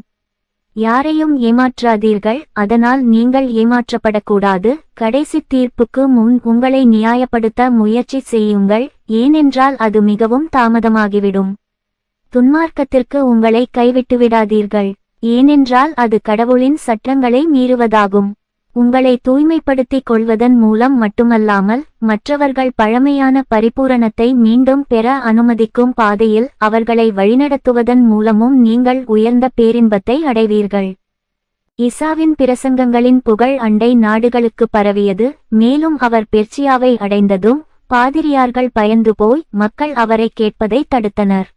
யாரையும் ஏமாற்றாதீர்கள், அதனால் நீங்கள் ஏமாற்றப்படக்கூடாது. கடைசி தீர்ப்புக்கு முன் உங்களை நியாயப்படுத்த முயற்சி செய்யுங்கள், ஏனென்றால் அது மிகவும் தாமதமாகிவிடும். துன்மார்க்கத்திற்கு உங்களை கைவிட்டுவிடாதீர்கள், ஏனென்றால் அது கடவுளின் சட்டங்களை மீறுவதாகும். உங்களை தூய்மைப்படுத்திக் கொள்வதன் மூலம் மட்டுமல்லாமல், மற்றவர்கள் பழமையான பரிபூரணத்தை மீண்டும் பெற அனுமதிக்கும் பாதையில் அவர்களை வழிநடத்துவதன் மூலமும் நீங்கள் உயர்ந்த பேரின்பத்தை அடைவீர்கள். இசாவின் பிரசங்கங்களின் புகழ் அண்டை நாடுகளுக்கு பரவியது. மேலும் அவர் பெர்சியாவை அடைந்ததும் பாதிரியார்கள் பயந்து போய் மக்கள் அவரை கேட்பதை தடுத்தனர்.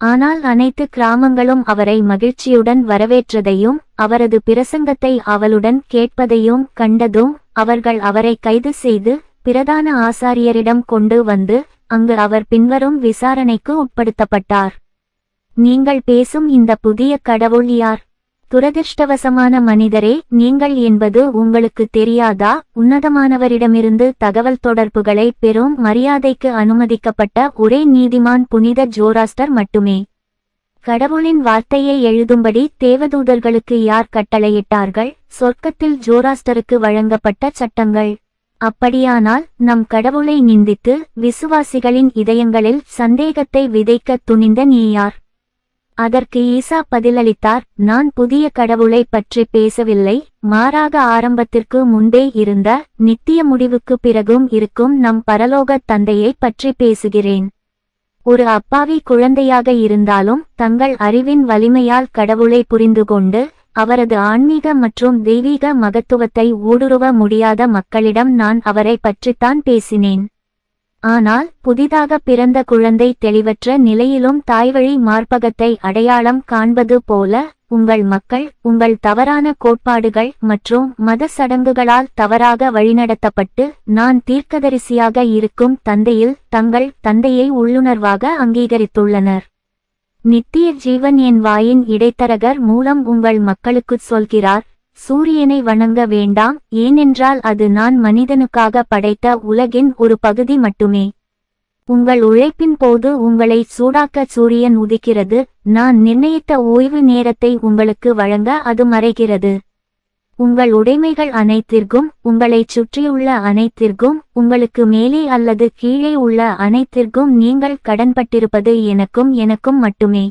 ஆனால் அனைத்து கிராமங்களும் அவரை மகிழ்ச்சியுடன் வரவேற்றதையும் அவரது பிரசங்கத்தை அவளுடன் கேட்பதையும் கண்டதும் அவர்கள் அவரை கைது செய்து பிரதான ஆசாரியரிடம் கொண்டு வந்து அங்கு அவர் பின்வரும் விசாரணைக்கு உட்படுத்தப்பட்டார். நீங்கள் பேசும் இந்த புதிய கடவுள் யார்? துரதிர்ஷ்டவசமான மனிதரே, நீங்கள் என்பது உங்களுக்கு தெரியாதா? உன்னதமானவரிடமிருந்து தகவல் தொடர்புகளை பெறும் மரியாதைக்கு அனுமதிக்கப்பட்ட ஒரே நீதிமான் புனித ஜோராஸ்டர் மட்டுமே. கடவுளின் வார்த்தையை எழுதும்படி தேவதூதர்களுக்கு யார் கட்டளையிட்டார்கள்? சொர்க்கத்தில் ஜோராஸ்டருக்கு வழங்கப்பட்ட சட்டங்கள். அப்படியானால் நம் கடவுளை நிந்தித்து விசுவாசிகளின் இதயங்களில் சந்தேகத்தை விதைக்க துணிந்த நீ யார்? அதற்கு ஈசா பதிலளித்தார், நான் புதிய கடவுளை பற்றி பேசவில்லை, மாறாக ஆரம்பத்திற்கு முன்பே இருந்த, நித்திய முடிவுக்கு பிறகும் இருக்கும் நம் பரலோக தந்தையை பற்றி பேசுகிறேன். ஒரு அப்பாவி குழந்தையாக இருந்தாலும் தங்கள் அறிவின் வலிமையால் கடவுளை புரிந்து கொண்டு அவரது ஆன்மீக மற்றும் தெய்வீக மகத்துவத்தை ஊடுருவ முடியாத மக்களிடம் நான் அவரை பற்றித்தான் பேசினேன். ஆனால் புதிதாக பிறந்த குழந்தை தெளிவற்ற நிலையிலும் தாய்வழி மார்பகத்தை அடையாளம் காண்பது போல உங்கள் மக்கள் உங்கள் தவறான கோட்பாடுகள் மற்றும் மத சடங்குகளால் தவறாக வழிநடத்தப்பட்டு நான் தீர்க்கதரிசியாக இருக்கும் தந்தையில் தங்கள் தந்தையை உள்ளுணர்வாக அங்கீகரித்துள்ளனர். நித்திய ஜீவன் என் வாயின் இடைத்தரகர் மூலம் உங்கள் மக்களுக்குச் சொல்கிறார், சூரியனை வணங்க வேண்டாம், ஏனென்றால் அது நான் மனிதனுக்காக படைத்த உலகின் ஒரு பகுதி மட்டுமே. உங்கள் உழைப்பின் போது உங்களை சூடாக்க சூரியன் உதிக்கிறது, நான் நிர்ணயித்த ஓய்வு நேரத்தை உங்களுக்கு வழங்க அது மறைகிறது. உங்கள் உடைமைகள் அனைத்திற்கும், உங்களைச் சுற்றியுள்ள அனைத்திற்கும், உங்களுக்கு மேலே அல்லது கீழே உள்ள அனைத்திற்கும் நீங்கள் கடன்பட்டிருப்பது எனக்கும் மட்டுமே.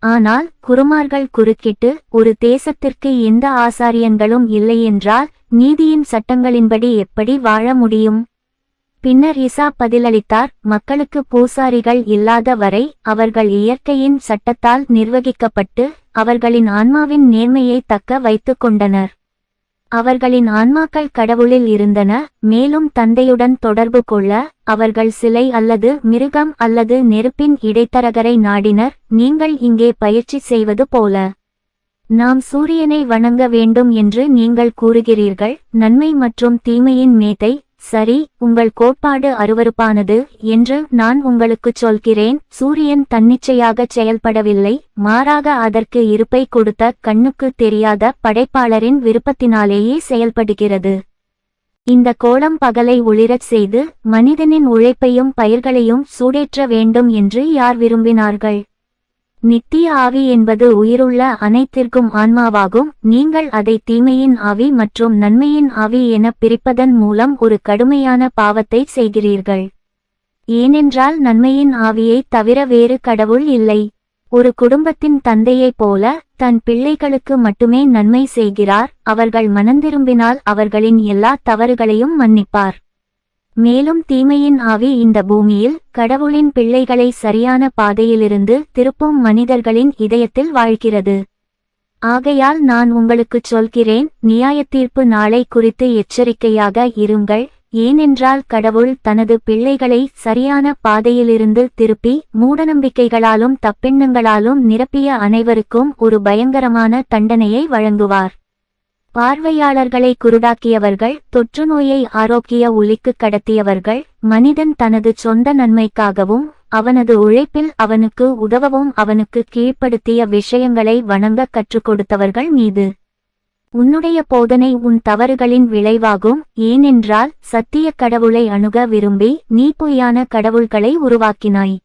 ஆனால் குருமார்கள் குறுக்கிட்டு, ஒரு தேசத்திற்கு எந்த ஆசாரியன்களும் இல்லையென்றால் நீதியின் சட்டங்களின்படி எப்படி வாழ முடியும்? பின்னர் ஈசா பதிலளித்தார், மக்களுக்கு பூசாரிகள் இல்லாத வரை அவர்கள் இயற்கையின் சட்டத்தால் நிர்வகிக்கப்பட்டு அவர்களின் ஆன்மாவின் நேர்மையை தக்க வைத்துக் கொண்டனர். அவர்களின் ஆன்மாக்கள் கடவுளில் இருந்தன. மேலும் தந்தையுடன் தொடர்பு கொள்ள அவர்கள் சிலை அல்லது மிருகம் அல்லது நெருப்பின் இடைத்தரகரை நாடினர். நீங்கள் இங்கே பயிற்சி செய்வது போல நாம் சூரியனை வணங்க வேண்டும் என்று நீங்கள் கூறுகிறீர்கள். நன்மை மற்றும் தீமையின் மேதை. சரி, உங்கள் கோட்பாடு அருவருப்பானது என்று நான் உங்களுக்குச் சொல்கிறேன். சூரியன் தன்னிச்சையாக செயல்படவில்லை, மாறாக அதற்கு இருப்பை கொடுத்த கண்ணுக்கு தெரியாத படைப்பாளரின் விருப்பத்தினாலேயே செயல்படுகிறது. இந்த கோளம் பகலை ஒளிரச் செய்து மனிதனின் உழைப்பையும் பயிர்களையும் சூடேற்ற வேண்டும் என்று யார் விரும்பினார்கள்? நித்திய ஆவி என்பது உயிருள்ள அனைத்திற்கும் ஆன்மாவாகும். நீங்கள் அதை தீமையின் ஆவி மற்றும் நன்மையின் ஆவி என பிரிப்பதன் மூலம் ஒரு கடுமையான பாவத்தை செய்கிறீர்கள். ஏனென்றால் நன்மையின் ஆவியை தவிர வேறு கடவுள் இல்லை. ஒரு குடும்பத்தின் தந்தையைப் போல தன் பிள்ளைகளுக்கு மட்டுமே நன்மை செய்கிறார். அவர்கள் மனந்திரும்பினால் அவர்களின் எல்லா தவறுகளையும் மன்னிப்பார். மேலும் தீமையின் ஆவி இந்த பூமியில் கடவுளின் பிள்ளைகளை சரியான பாதையிலிருந்து திருப்பும் மனிதர்களின் இதயத்தில் வாழ்கிறது. ஆகையால் நான் உங்களுக்குச் சொல்கிறேன், நியாயத்தீர்ப்பு நாளை குறித்து எச்சரிக்கையாக இருங்கள். ஏனென்றால் கடவுள் தனது பிள்ளைகளை சரியான பாதையிலிருந்து திருப்பி மூடநம்பிக்கைகளாலும் தப்பெண்ணங்களாலும் நிரப்பிய அனைவருக்கும் ஒரு பயங்கரமான தண்டனையை வழங்குவார். பார்வையாளர்களை குருடாக்கியவர்கள், தொற்றுநோயை ஆரோக்கிய ஒளிக்கு கடத்தியவர்கள், மனிதன் தனது சொந்த நன்மைக்காகவும் அவனது உழைப்பில் அவனுக்கு உதவவும் அவனுக்கு கீழ்ப்படுத்திய விஷயங்களை வணங்க கற்றுக் கொடுத்தவர்கள் மீது உன்னுடைய போதனை உன் தவறுகளின் விளைவாகும். ஏனென்றால் சத்திய கடவுளை அணுக விரும்பி நீ பொய்யான கடவுள்களை உருவாக்கினாய்.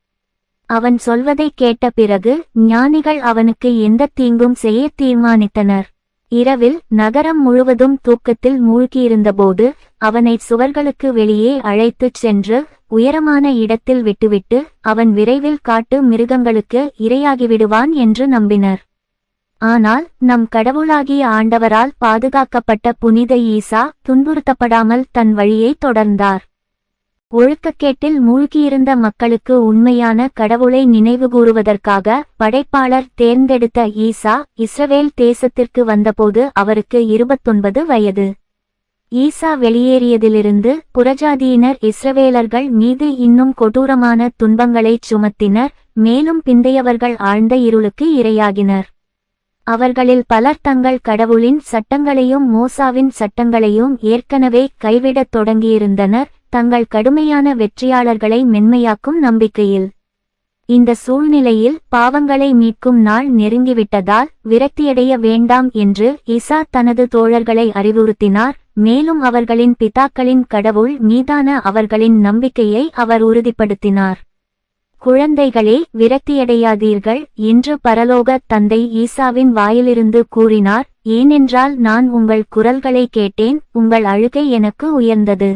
அவன் சொல்வதை கேட்ட பிறகு ஞானிகள் அவனுக்கு எந்த தீங்கும் செய்ய தீர்மானித்தனர். இரவில் நகரம் முழுவதும் தூக்கத்தில் மூழ்கியிருந்தபோது அவனை சுவர்களுக்கு வெளியே அழைத்துச் சென்று உயரமான இடத்தில் விட்டுவிட்டு அவன் விரைவில் காட்டு மிருகங்களுக்கு இரையாகிவிடுவான் என்று நம்பினர். ஆனால் நம் கடவுளாகிய ஆண்டவரால் பாதுகாக்கப்பட்ட புனித ஈசா துன்புறுத்தப்படாமல் தன் வழியை தொடர்ந்தார். ஒழுக்கக்கேட்டில் மூழ்கியிருந்த மக்களுக்கு உண்மையான கடவுளை நினைவுகூறுவதற்காக படைப்பாளர் தேர்ந்தெடுத்த ஈசா இஸ்ரவேல் தேசத்திற்கு வந்தபோது அவருக்கு 29 வயது. ஈசா வெளியேறியதிலிருந்து புறஜாதியினர் இஸ்ரவேலர்கள் மீது இன்னும் கொடூரமான துன்பங்களைச் சுமத்தினர். மேலும் பிந்தையவர்கள் ஆழ்ந்த இருளுக்கு இரையாகினர். அவர்களில் பலர் தங்கள் கடவுளின் சட்டங்களையும் மோசாவின் சட்டங்களையும் ஏற்கனவே கைவிடத் தொடங்கியிருந்தனர், தங்கள் கடுமையான வெற்றியாளர்களை மென்மையாக்கும் நம்பிக்கையில். இந்த சூழ்நிலையில் பாவங்களை மீட்கும் நாள் நெருங்கிவிட்டதால் விரக்தியடைய வேண்டாம் என்று ஈசா தனது தோழர்களை அறிவுறுத்தினார். மேலும் அவர்களின் பிதாக்களின் கடவுள் மீதான அவர்களின் நம்பிக்கையை அவர் உறுதிப்படுத்தினார். குழந்தைகளே, விரக்தியடையாதீர்கள் என்று பரலோக தந்தை ஈசாவின் வாயிலிருந்து கூறினார். ஏனென்றால் நான் உங்கள் குரல்களை கேட்டேன், உங்கள் அழுகை எனக்கு உயர்ந்தது.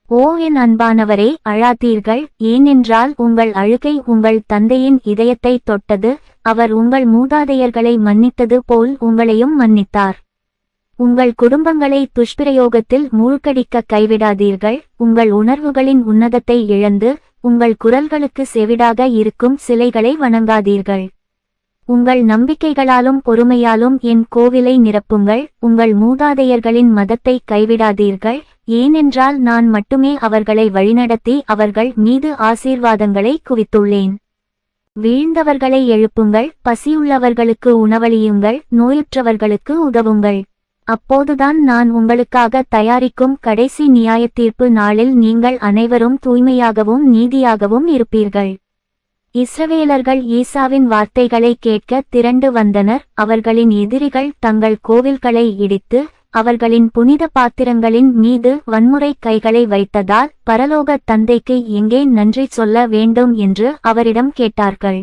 ஓ என் அன்பானவரே, அழாதீர்கள். ஏனென்றால் உங்கள் அழுகை உங்கள் தந்தையின் இதயத்தை தொட்டது. அவர் உங்கள் மூதாதையர்களை மன்னித்தது போல் உங்களையும் மன்னித்தார். உங்கள் குடும்பங்களை துஷ்பிரயோகத்தில் மூழ்கடிக்க கைவிடாதீர்கள். உங்கள் உணர்வுகளின் உன்னதத்தை இழந்து உங்கள் குரல்களுக்கு செவிடாக இருக்கும் சிலைகளை வணங்காதீர்கள். உங்கள் நம்பிக்கைகளாலும் பொறுமையாலும் என் கோவிலை நிரப்புங்கள். உங்கள் மூதாதையர்களின் மதத்தை கைவிடாதீர்கள். ஏனென்றால் நான் மட்டுமே அவர்களை வழிநடத்தி அவர்கள் மீது ஆசீர்வாதங்களை குவித்துள்ளேன். வீழ்ந்தவர்களை எழுப்புங்கள், பசியுள்ளவர்களுக்கு உணவளியுங்கள், நோயுற்றவர்களுக்கு உதவுங்கள். அப்போதுதான் நான் உங்களுக்காக தயாரிக்கும் கடைசி நியாயத்தீர்ப்பு நாளில் நீங்கள் அனைவரும் தூய்மையாகவும் நீதியாகவும் இருப்பீர்கள். இஸ்ரவேலர்கள் ஈசாவின் வார்த்தைகளை கேட்க திரண்டு வந்தனர். அவர்களின் எதிரிகள் தங்கள் கோவில்களை இடித்து அவர்களின் புனித பாத்திரங்களின் மீது வன்முறை கைகளை வைத்ததால் பரலோக தந்தைக்கு எங்கே நன்றி சொல்ல வேண்டும் என்று அவரிடம் கேட்டார்கள்.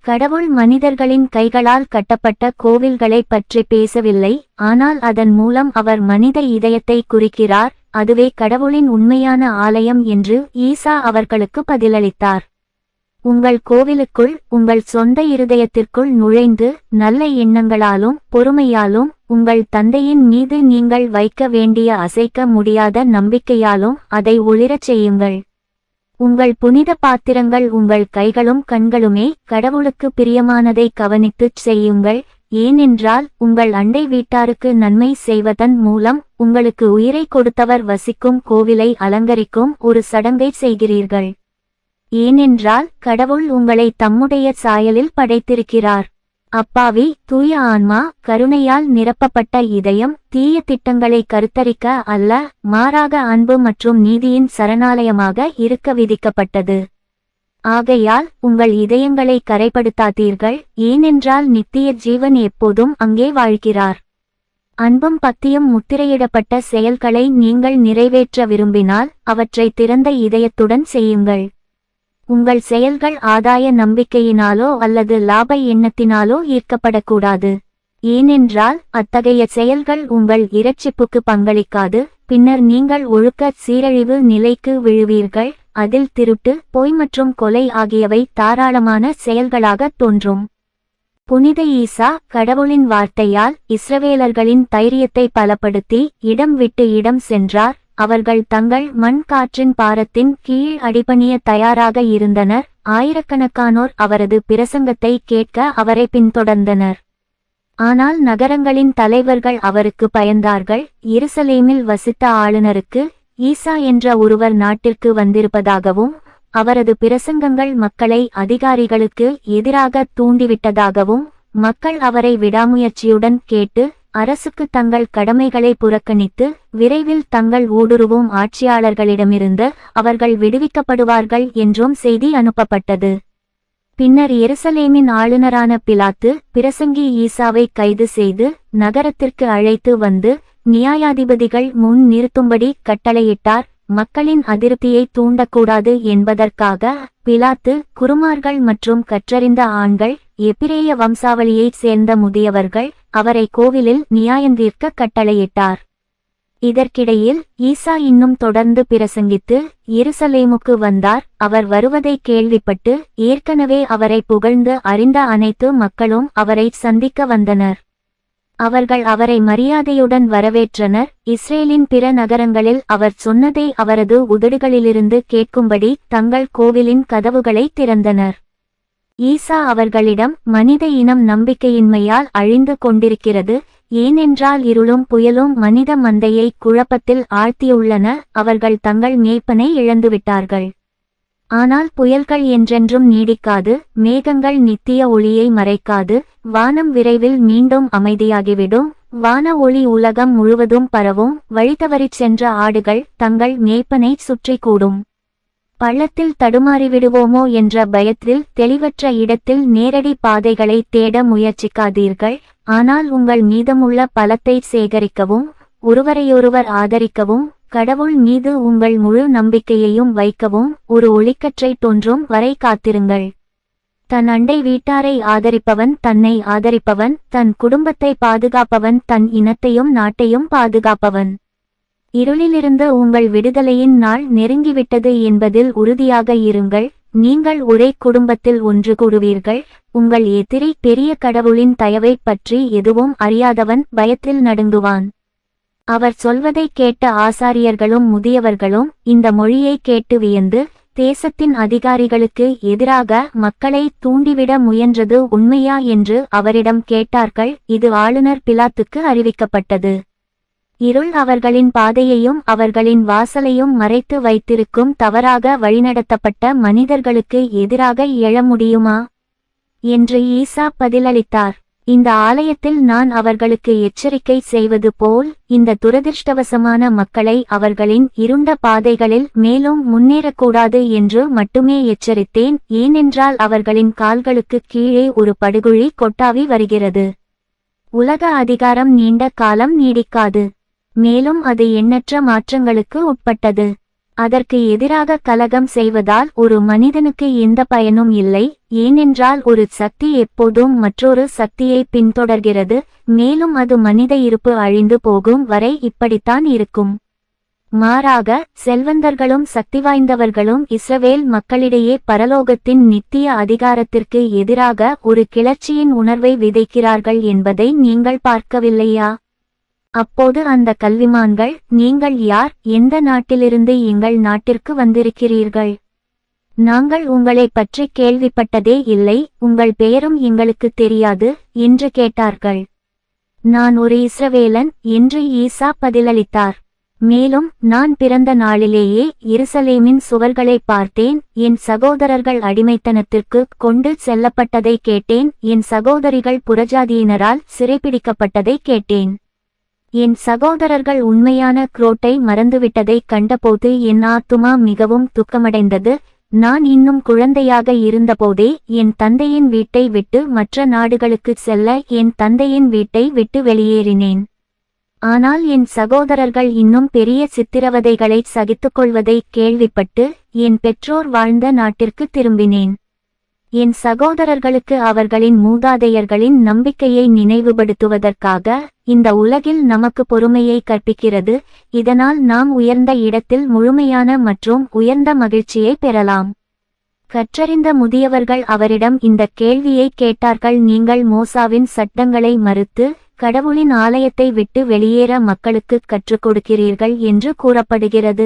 கடவுள் மனிதர்களின் கைகளால் கட்டப்பட்ட கோவில்களை பற்றி பேசவில்லை, ஆனால் அதன் மூலம் அவர் மனித இதயத்தை குறிக்கிறார். அதுவே கடவுளின் உண்மையான ஆலயம் என்று ஈசா அவர்களுக்கு பதிலளித்தார். உங்கள் கோவிலுக்குள் உங்கள் சொந்த இருதயத்திற்குள் நுழைந்து நல்ல எண்ணங்களாலும் பொறுமையாலும் உங்கள் தந்தையின் மீது நீங்கள் வைக்க வேண்டிய அசைக்க முடியாத நம்பிக்கையாலும் அதை ஒளிரச் செய்யுங்கள். உங்கள் புனித பாத்திரங்கள் உங்கள் கைகளும் கண்களுமே கடவுளுக்கு பிரியமானதை கவனித்துச் செய்யுங்கள். ஏனென்றால் உங்கள் அண்டை வீட்டாருக்கு நன்மை செய்வதன் மூலம் உங்களுக்கு உயிரை கொடுத்தவர் வசிக்கும் கோவிலை அலங்கரிக்கும் ஒரு சடங்கை செய்கிறீர்கள். ஏனென்றால் கடவுள் உங்களை தம்முடைய சாயலில் படைத்திருக்கிறார். அப்பாவி தூய ஆன்மா, கருணையால் நிரப்பப்பட்ட இதயம் தீய திட்டங்களை கருத்தரிக்க அல்ல, மாறாக அன்பு மற்றும் நீதியின் சரணாலயமாக இருக்க விதிக்கப்பட்டது. ஆகையால் உங்கள் இதயங்களை கரைப்படுத்தாதீர்கள், ஏனென்றால் நித்திய ஜீவன் எப்போதும் அங்கே வாழ்கிறார். அன்பும் பக்தியும் முத்திரையிடப்பட்ட செயல்களை நீங்கள் நிறைவேற்ற விரும்பினால் அவற்றை திறந்த இதயத்துடன் செய்யுங்கள். உங்கள் செயல்கள் ஆதாய நம்பிக்கையினாலோ அல்லது லாப எண்ணத்தினாலோ ஈர்க்கப்படக்கூடாது. ஏனென்றால் அத்தகைய செயல்கள் உங்கள் இரட்சிப்புக்கு பங்களிக்காது. பின்னர் நீங்கள் ஒழுக்க சீரழிவு நிலைக்கு விழுவீர்கள். அதில் திருட்டு, பொய் மற்றும் கொலை ஆகியவை தாராளமான செயல்களாக தோன்றும். புனித ஈசா கடவுளின் வார்த்தையால் இஸ்ரவேலர்களின் தைரியத்தை பலப்படுத்தி இடம் விட்டு இடம் சென்றார். அவர்கள் தங்கள் மண் காற்றின் பாரத்தின் கீழ் அடிபணிய தயாராக இருந்தனர். ஆயிரக்கணக்கானோர் அவரது பிரசங்கத்தை கேட்க அவரை பின்தொடர்ந்தனர். ஆனால் நகரங்களின் தலைவர்கள் அவருக்கு பயந்தார்கள். எருசலேமில் வசித்த ஆளுநருக்கு ஈசா என்ற ஒருவர் நாட்டிற்கு வந்திருப்பதாகவும் அவரது பிரசங்கங்கள் மக்களை அதிகாரிகளுக்கு எதிராக தூண்டிவிட்டதாகவும் மக்கள் அவரை விடாமுயற்சியுடன் கேட்டு அரசுக்கு தங்கள் கடமைகளை புறக்கணித்து விரைவில் தங்கள் ஊடுருவும் ஆட்சியாளர்களிடமிருந்து அவர்கள் விடுவிக்கப்படுவார்கள் என்றும் செய்தி அனுப்பப்பட்டது. பின்னர் எருசலேமின் ஆளுநரான பிலாத்து பிரசங்கி ஈசாவை கைது செய்து நகரத்திற்கு அழைத்து வந்து நியாயாதிபதிகள் முன் நிறுத்தும்படி கட்டளையிட்டார். மக்களின் அதிருப்தியை தூண்டக்கூடாது என்பதற்காக பிலாத்து குருமார்கள் மற்றும் கற்றறிந்த ஆண்கள், எபிரேய வம்சாவளியைச் சேர்ந்த முதியவர்கள் அவரை கோவிலில் நியாயந்தீர்க்க கட்டளையிட்டார். இதற்கிடையில் ஈசா இன்னும் தொடர்ந்து பிரசங்கித்து எருசலேமுக்கு வந்தார். அவர் வருவதை கேள்விப்பட்டு ஏற்கனவே அவரை புகழ்ந்து அறிந்த அனைத்து மக்களும் அவரை சந்திக்க வந்தனர். அவர்கள் அவரை மரியாதையுடன் வரவேற்றனர். இஸ்ரேலின் பிற நகரங்களில் அவர் சொன்னதை அவரது உதடுகளிலிருந்து கேட்கும்படி தங்கள் கோவிலின் கதவுகளை திறந்தனர். ஈசா அவர்களிடம், மனித இனம் நம்பிக்கையின்மையால் அழிந்து கொண்டிருக்கிறது. ஏனென்றால் இருளும் புயலும் மனித மந்தையை குழப்பத்தில் ஆழ்த்தியுள்ளன. அவர்கள் தங்கள் மேய்ப்பனை இழந்துவிட்டார்கள். ஆனால் புயல்கள் என்றென்றும் நீடிக்காது. மேகங்கள் நித்திய ஒளியை மறைக்காது. வானம் விரைவில் மீண்டும் அமைதியாகிவிடும். வான ஒளி உலகம் முழுவதும் பரவும். வழிதவறிச் சென்ற ஆடுகள் தங்கள் மேய்ப்பனை சுற்றி கூடும். பள்ளத்தில் தடுமாறிவிடுவோமோ என்ற பயத்தில் தெளிவற்ற இடத்தில் நேரடி பாதைகளை தேட முயற்சிக்காதீர்கள். ஆனால் உங்கள் மீதமுள்ள பலத்தை சேகரிக்கவும் ஒருவரையொருவர் ஆதரிக்கவும் கடவுள் மீது உங்கள் முழு நம்பிக்கையையும் வைக்கவும் ஒரு ஒளிக்கற்றை தோன்றும் வரை காத்திருங்கள். தன் அண்டை வீட்டாரை ஆதரிப்பவன் தன்னை ஆதரிப்பவன், தன் குடும்பத்தை பாதுகாப்பவன் தன் இனத்தையும் நாட்டையும் பாதுகாப்பவன். இருளிலிருந்து உங்கள் விடுதலையின் நாள் நெருங்கிவிட்டது என்பதில் உறுதியாக இருங்கள். நீங்கள் ஒரே குடும்பத்தில் ஒன்று கூடுவீர்கள். உங்கள் எதிரி பெரிய கடவுளின் தயவைப் பற்றி எதுவும் அறியாதவன் பயத்தில் நடுங்குவான். அவர் சொல்வதை கேட்ட ஆசாரியர்களும் முதியவர்களும் இந்த மொழியை கேட்டு வியந்து, தேசத்தின் அதிகாரிகளுக்கு எதிராக மக்களை தூண்டிவிட முயன்றது உண்மையா என்று அவரிடம் கேட்டார்கள். இது ஆளுநர் பிலாத்துக்கு அறிவிக்கப்பட்டது. இருள் அவர்களின் பாதையையும் அவர்களின் வாசலையும் மறைத்து வைத்திருக்கும். தவறாக வழிநடத்தப்பட்ட மனிதர்களுக்கு எதிராக எழ முடியுமா என்று ஈசா பதிலளித்தார். இந்த ஆலயத்தில் நான் அவர்களுக்கு எச்சரிக்கை செய்வது போல் இந்த துரதிர்ஷ்டவசமான மக்களை அவர்களின் இருண்ட பாதைகளில் மேலும் முன்னேறக்கூடாது என்று மட்டுமே எச்சரித்தேன். ஏனென்றால் அவர்களின் கால்களுக்கு கீழே ஒரு படுகுழி கொட்டாவி வருகிறது. உலக அதிகாரம் நீண்ட காலம் நீடிக்காது. மேலும் அது எண்ணற்ற மாற்றங்களுக்கு உட்பட்டது. அதற்கு எதிராக கலகம் செய்வதால் ஒரு மனிதனுக்கு எந்த பயனும் இல்லை. ஏனென்றால் ஒரு சக்தி எப்போதும் மற்றொரு சக்தியை பின்தொடர்கிறது. மேலும் அது மனித இருப்பு அழிந்து போகும் வரை இப்படித்தான் இருக்கும். மாறாக செல்வந்தர்களும் சக்திவாய்ந்தவர்களும் இஸ்ரவேல் மக்களிடையே பரலோகத்தின் நித்திய அதிகாரத்திற்கு எதிராக ஒரு கிளர்ச்சியின் உணர்வை விதைக்கிறார்கள் என்பதை நீங்கள் பார்க்கவில்லையா? அப்போது அந்த கல்விமான்கள், நீங்கள் யார்? எந்த நாட்டிலிருந்து எங்கள் நாட்டிற்கு வந்திருக்கிறீர்கள்? நாங்கள் உங்களைப் பற்றி கேள்விப்பட்டதே இல்லை, உங்கள் பெயரும் எங்களுக்கு தெரியாது என்று கேட்டார்கள். நான் ஒரு இஸ்ரவேலன் என்று ஈசா பதிலளித்தார். மேலும், நான் பிறந்த நாளிலேயே எருசலேமின் சுவர்களை பார்த்தேன், என் சகோதரர்கள் அடிமைத்தனத்திற்கு கொண்டு செல்லப்பட்டதை கேட்டேன், என் சகோதரிகள் புறஜாதியினரால் சிறைப்பிடிக்கப்பட்டதை கேட்டேன். என் சகோதரர்கள் உண்மையான குரோட்டை மறந்துவிட்டதை கண்டபோது என் ஆத்துமா மிகவும் துக்கமடைந்தது. நான் இன்னும் குழந்தையாக இருந்தபோதே என் தந்தையின் வீட்டை விட்டு மற்ற நாடுகளுக்குச் செல்ல என் தந்தையின் வீட்டை விட்டு வெளியேறினேன். ஆனால் என் சகோதரர்கள் இன்னும் பெரிய சித்திரவதைகளை சகித்துக்கொள்வதை கேள்விப்பட்டு என் பெற்றோர் வாழ்ந்த நாட்டிற்கு திரும்பினேன். என் சகோதரர்களுக்கு அவர்களின் மூதாதையர்களின் நம்பிக்கையை நினைவுபடுத்துவதற்காக இந்த உலகில் நமக்கு பொறுமையை கற்பிக்கிறது, இதனால் நாம் உயர்ந்த இடத்தில் முழுமையான மற்றும் உயர்ந்த மகிழ்ச்சியை பெறலாம். கற்றறிந்த முதியவர்கள் அவரிடம் இந்த கேள்வியை கேட்டார்கள், நீங்கள் மோசாவின் சட்டங்களை மறுத்து கடவுளின் ஆலயத்தை விட்டு வெளியேற மக்களுக்கு கற்றுக் கொடுக்கிறீர்கள் என்று கூறப்படுகிறது.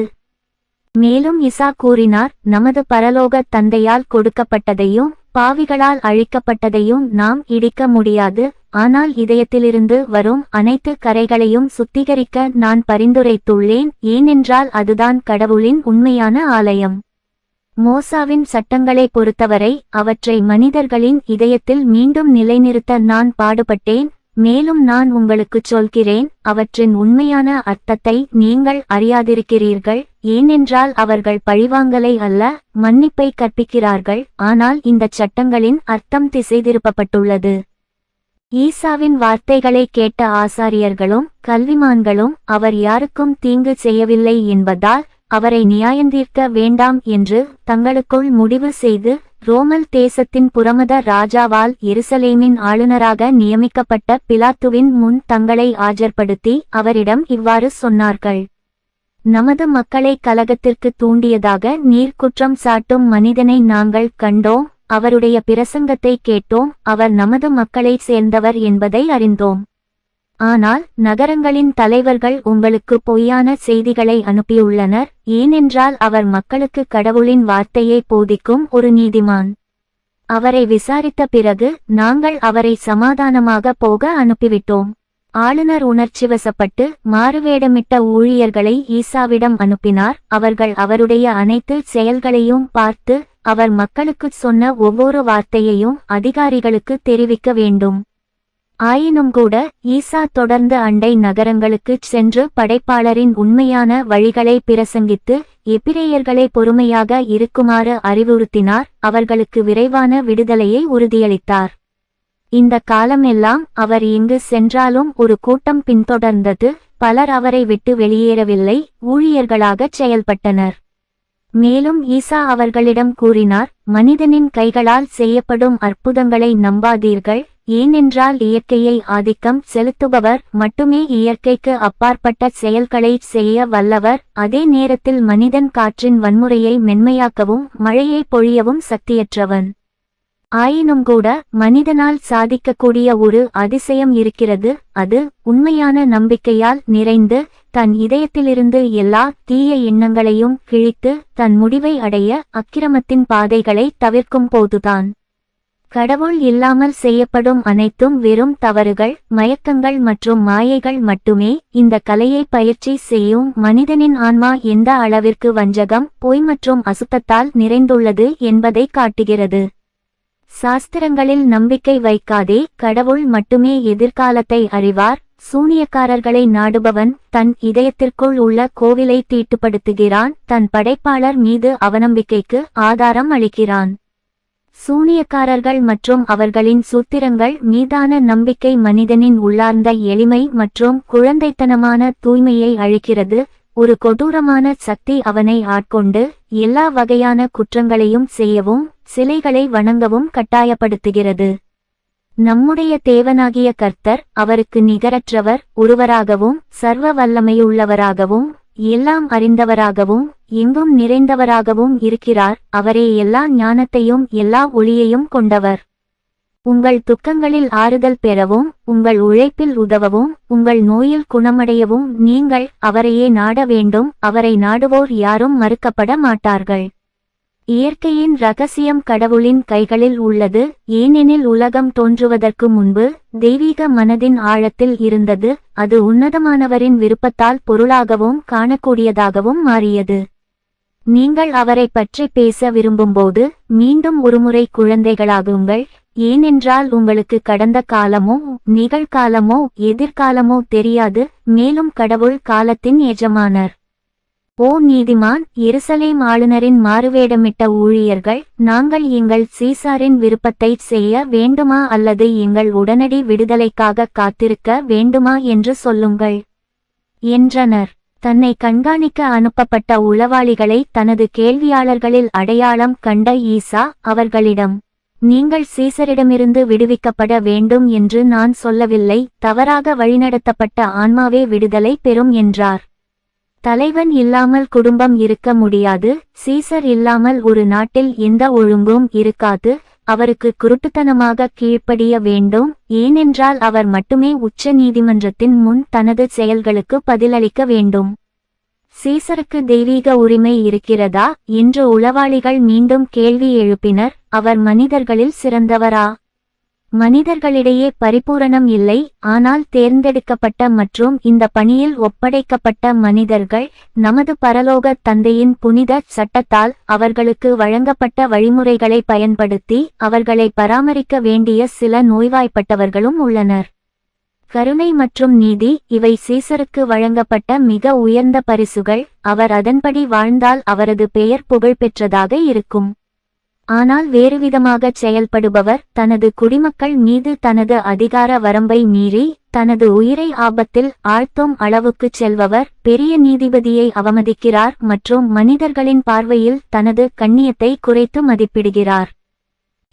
மேலும் இசா கூறினார், நமது பரலோக தந்தையால் கொடுக்கப்பட்டதையும் பாவிகளால் அழிக்கப்பட்டதையும் நாம் இடிக்க முடியாது, ஆனால் இதயத்திலிருந்து வரும் அனைத்து கரைகளையும் சுத்திகரிக்க நான் பரிந்துரைத்துள்ளேன், ஏனென்றால் அதுதான் கடவுளின் உண்மையான ஆலயம். மோசாவின் சட்டங்களை பொறுத்தவரை அவற்றை மனிதர்களின் இதயத்தில் மீண்டும் நிலைநிறுத்த நான் பாடுபட்டேன். மேலும் நான் உங்களுக்குச் சொல்கிறேன், அவற்றின் உண்மையான அர்த்தத்தை நீங்கள் அறியாதிருக்கிறீர்கள், ஏனென்றால் அவர்கள் பழிவாங்கலை அல்ல, மன்னிப்பை கற்பிக்கிறார்கள், ஆனால் இந்தச் சட்டங்களின் அர்த்தம் திசை திருப்பப்பட்டுள்ளது. ஈசாவின் வார்த்தைகளை கேட்ட ஆசாரியர்களும் கல்விமான்களும் அவர் யாருக்கும் தீங்கு செய்யவில்லை என்பதால் அவரை நியாயந்தீர்க்க வேண்டாம் என்று தங்களுக்குள் முடிவு செய்து ரோமல் தேசத்தின் புறமத ராஜாவால் எருசலேமின் ஆளுநராக நியமிக்கப்பட்ட பிலாத்துவின் முன் தங்களை ஆஜர்படுத்தி அவரிடம் இவ்வாறு சொன்னார்கள். நமது மக்களை கலகத்திற்கு தூண்டியதாக நீர் குற்றம் சாட்டும் மனிதனை நாங்கள் கண்டோம், அவருடைய பிரசங்கத்தை கேட்டோம், அவர் நமது மக்களைச் சேர்ந்தவர் என்பதை அறிந்தோம். ஆனால் நகரங்களின் தலைவர்கள் உங்களுக்கு பொய்யான செய்திகளை அனுப்பியுள்ளனர், ஏனென்றால் அவர் மக்களுக்கு கடவுளின் வார்த்தையை போதிக்கும் ஒரு நீதிமான். அவரை விசாரித்த பிறகு நாங்கள் அவரை சமாதானமாக போக அனுப்பிவிட்டோம். ஆளுநர் உணர்ச்சிவசப்பட்டு மாறுவேடமிட்ட ஊழியர்களை ஈசாவிடம் அனுப்பினார். அவர்கள் அவருடைய அனைத்து செயல்களையும் பார்த்து அவர் மக்களுக்குச் சொன்ன ஒவ்வொரு வார்த்தையையும் அதிகாரிகளுக்கு தெரிவிக்க வேண்டும். ஆயினும் கூட ஈசா தொடர்ந்து அண்டை நகரங்களுக்குச் சென்று படைப்பாளரின் உண்மையான வழிகளை பிரசங்கித்து எபிரேயர்களை பொறுமையாக இருக்குமாறு அறிவுறுத்தினார், அவர்களுக்கு விரைவான விடுதலையை உறுதியளித்தார். இந்த காலமெல்லாம் அவர் எங்கு சென்றாலும் ஒரு கூட்டம் பின்தொடர்ந்தது, பலர் அவரை விட்டு வெளியேறவில்லை, ஊழியர்களாகச் செயல்பட்டனர். மேலும் ஈசா அவர்களிடம் கூறினார், மனிதனின் கைகளால் செய்யப்படும் அற்புதங்களை நம்பாதீர்கள், ஏனென்றால் இயற்கையை ஆதிக்கம் செலுத்துபவர் மட்டுமே இயற்கைக்கு அப்பாற்பட்ட செயல்களை செய்ய வல்லவர். அதே நேரத்தில் மனிதன் காற்றின் வன்முறையை மென்மையாக்கவும் மழையை பொழியவும் சக்தியற்றவன். ஆயினும் கூட மனிதனால் சாதிக்கக்கூடிய ஒரு அதிசயம் இருக்கிறது, அது உண்மையான நம்பிக்கையால் நிறைந்து தன் இதயத்திலிருந்து எல்லா தீய எண்ணங்களையும் கிழித்து தன் முடிவை அடைய அக்கிரமத்தின் பாதைகளை தவிர்க்கும் போதுதான். கடவுள் இல்லாமல் செய்யப்படும் அனைத்தும் வெறும் தவறுகள், மயக்கங்கள் மற்றும் மாயைகள் மட்டுமே. இந்த கலையை பயிற்சி செய்யும் மனிதனின் ஆன்மா எந்த அளவிற்கு வஞ்சகம், பொய் மற்றும் அசுத்தத்தால் நிறைந்துள்ளது என்பதை காட்டுகிறது. சாஸ்திரங்களில் நம்பிக்கை வைக்காதே, கடவுள் மட்டுமே எதிர்காலத்தை அறிவார். சூனியக்காரர்களை நாடுபவன் தன் இதயத்திற்குள் உள்ள கோவிலை தீட்டுப்படுத்துகிறான், தன் படைப்பாளர் மீது அவநம்பிக்கைக்கு ஆதாரம் அளிக்கிறான். சூனியக்காரர்கள் மற்றும் அவர்களின் சூத்திரங்கள் மீதான நம்பிக்கை மனிதனின் உள்ளார்ந்த எளிமை மற்றும் குழந்தைத்தனமான தூய்மையை அழிக்கிறது. ஒரு கொடூரமான சக்தி அவனை ஆட்கொண்டு எல்லா வகையான குற்றங்களையும் செய்யவும் சிலைகளை வணங்கவும் கட்டாயப்படுத்துகிறது. நம்முடைய தேவனாகிய கர்த்தர் அவருக்கு நிகரற்றவர், ஒருவராகவும் சர்வ வல்லமையுள்ளவராகவும் எல்லாம் அறிந்தவராகவும் எங்கும் நிறைந்தவராகவும் இருக்கிறார். அவரே எல்லா ஞானத்தையும் எல்லா ஒளியையும் கொண்டவர். உங்கள் துக்கங்களில் ஆறுதல் பெறவும் உங்கள் உழைப்பில் உதவவும் உங்கள் நோயில் குணமடையவும் நீங்கள் அவரையே நாட வேண்டும். அவரை நாடுவோர் யாரும் மறுக்கப்பட மாட்டார்கள். இயற்கையின் இரகசியம் கடவுளின் கைகளில் உள்ளது. ஏனெனில் உலகம் தோன்றுவதற்கு முன்பு தெய்வீக மனதின் ஆழத்தில் இருந்தது. அது உன்னதமானவரின் விருப்பத்தால் பொருளாகவும் காணக்கூடியதாகவும் மாறியது. நீங்கள் அவரை பற்றி பேச விரும்பும்போது மீண்டும் ஒருமுறை குழந்தைகளாகுங்கள். ஏனென்றால் உங்களுக்கு கடந்த காலமோ நிகழ்காலமோ எதிர்காலமோ தெரியாது. மேலும் கடவுள் காலத்தின் எஜமானர். ஓ நீதிமான், எருசலேம் ஆளுநரின் மாறுவேடமிட்ட ஊழியர்கள், நாங்கள் எங்கள் சீசாரின் விருப்பத்தை செய்ய வேண்டுமா அல்லது எங்கள் உடனடி விடுதலைக்காக காத்திருக்க வேண்டுமா என்று சொல்லுங்கள் என்றனர். தன்னை கண்காணிக்க அனுப்பப்பட்ட உளவாளிகளை தனது கேள்வியாளர்களில் அடையாளம் கண்ட ஈசா அவர்களிடம், நீங்கள் சீசரிடமிருந்து விடுவிக்கப்பட வேண்டும் என்று நான் சொல்லவில்லை. தவறாக வழிநடத்தப்பட்ட ஆன்மாவே விடுதலை பெறும் என்றார். தலைவன் இல்லாமல் குடும்பம் இருக்க முடியாது. சீசர் இல்லாமல் ஒரு நாட்டில் எந்த ஒழுங்கும் இருக்காது. அவருக்கு குருட்டுத்தனமாக கீழ்ப்படிய வேண்டும். ஏனென்றால் அவர் மட்டுமே உச்ச நீதிமன்றத்தின் முன் தனது செயல்களுக்கு பதிலளிக்க வேண்டும். சீசருக்கு தெய்வீக உரிமை இருக்கிறதா என்று உளவாளிகள் மீண்டும் கேள்வி எழுப்பினர். அவர் மனிதர்களில் சிறந்தவரா? மனிதர்களிடையே பரிபூரணம் இல்லை, ஆனால் தேர்ந்தெடுக்கப்பட்ட மற்றும் இந்த பணியில் ஒப்படைக்கப்பட்ட மனிதர்கள் நமது பரலோக தந்தையின் புனித சட்டத்தால் அவர்களுக்கு வழங்கப்பட்ட வழிமுறைகளை பயன்படுத்தி அவர்களை பராமரிக்க வேண்டிய சில நோய்வாய்ப்பட்டவர்களும் உள்ளனர். கருணை மற்றும் நீதி இவை சீசருக்கு வழங்கப்பட்ட மிக உயர்ந்த பரிசுகள். அவர் அதன்படி வாழ்ந்தால் அவரது பெயர் புகழ்பெற்றதாக இருக்கும். ஆனால் வேறுவிதமாகச் செயல்படுபவர் தனது குடிமக்கள் மீது தனது அதிகார வரம்பை மீறி தனது உயிரை ஆபத்தில் ஆழ்த்தும் அளவுக்குச் செல்பவர் பெரிய நீதிபதியை அவமதிக்கிறார் மற்றும் மனிதர்களின் பார்வையில் தனது கண்ணியத்தை குறைத்து மதிப்பிடுகிறார்.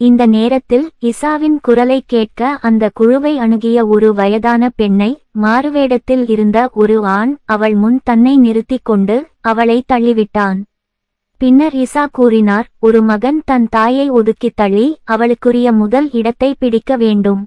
இந்த நேரத்தில் இசாவின் குரலை கேட்க அந்த குழுவை அணுகிய ஒரு வயதான பெண்ணை மாறுவேடத்தில் இருந்த ஒரு ஆண் அவள் முன் தன்னை நிறுத்திக் கொண்டு அவளை தள்ளிவிட்டான். பின்னர் இசா கூறினார், ஒரு மகன் தன் தாயை ஒதுக்கித் தள்ளி அவளுக்குரிய முதல் இடத்தை பிடிக்க வேண்டும்.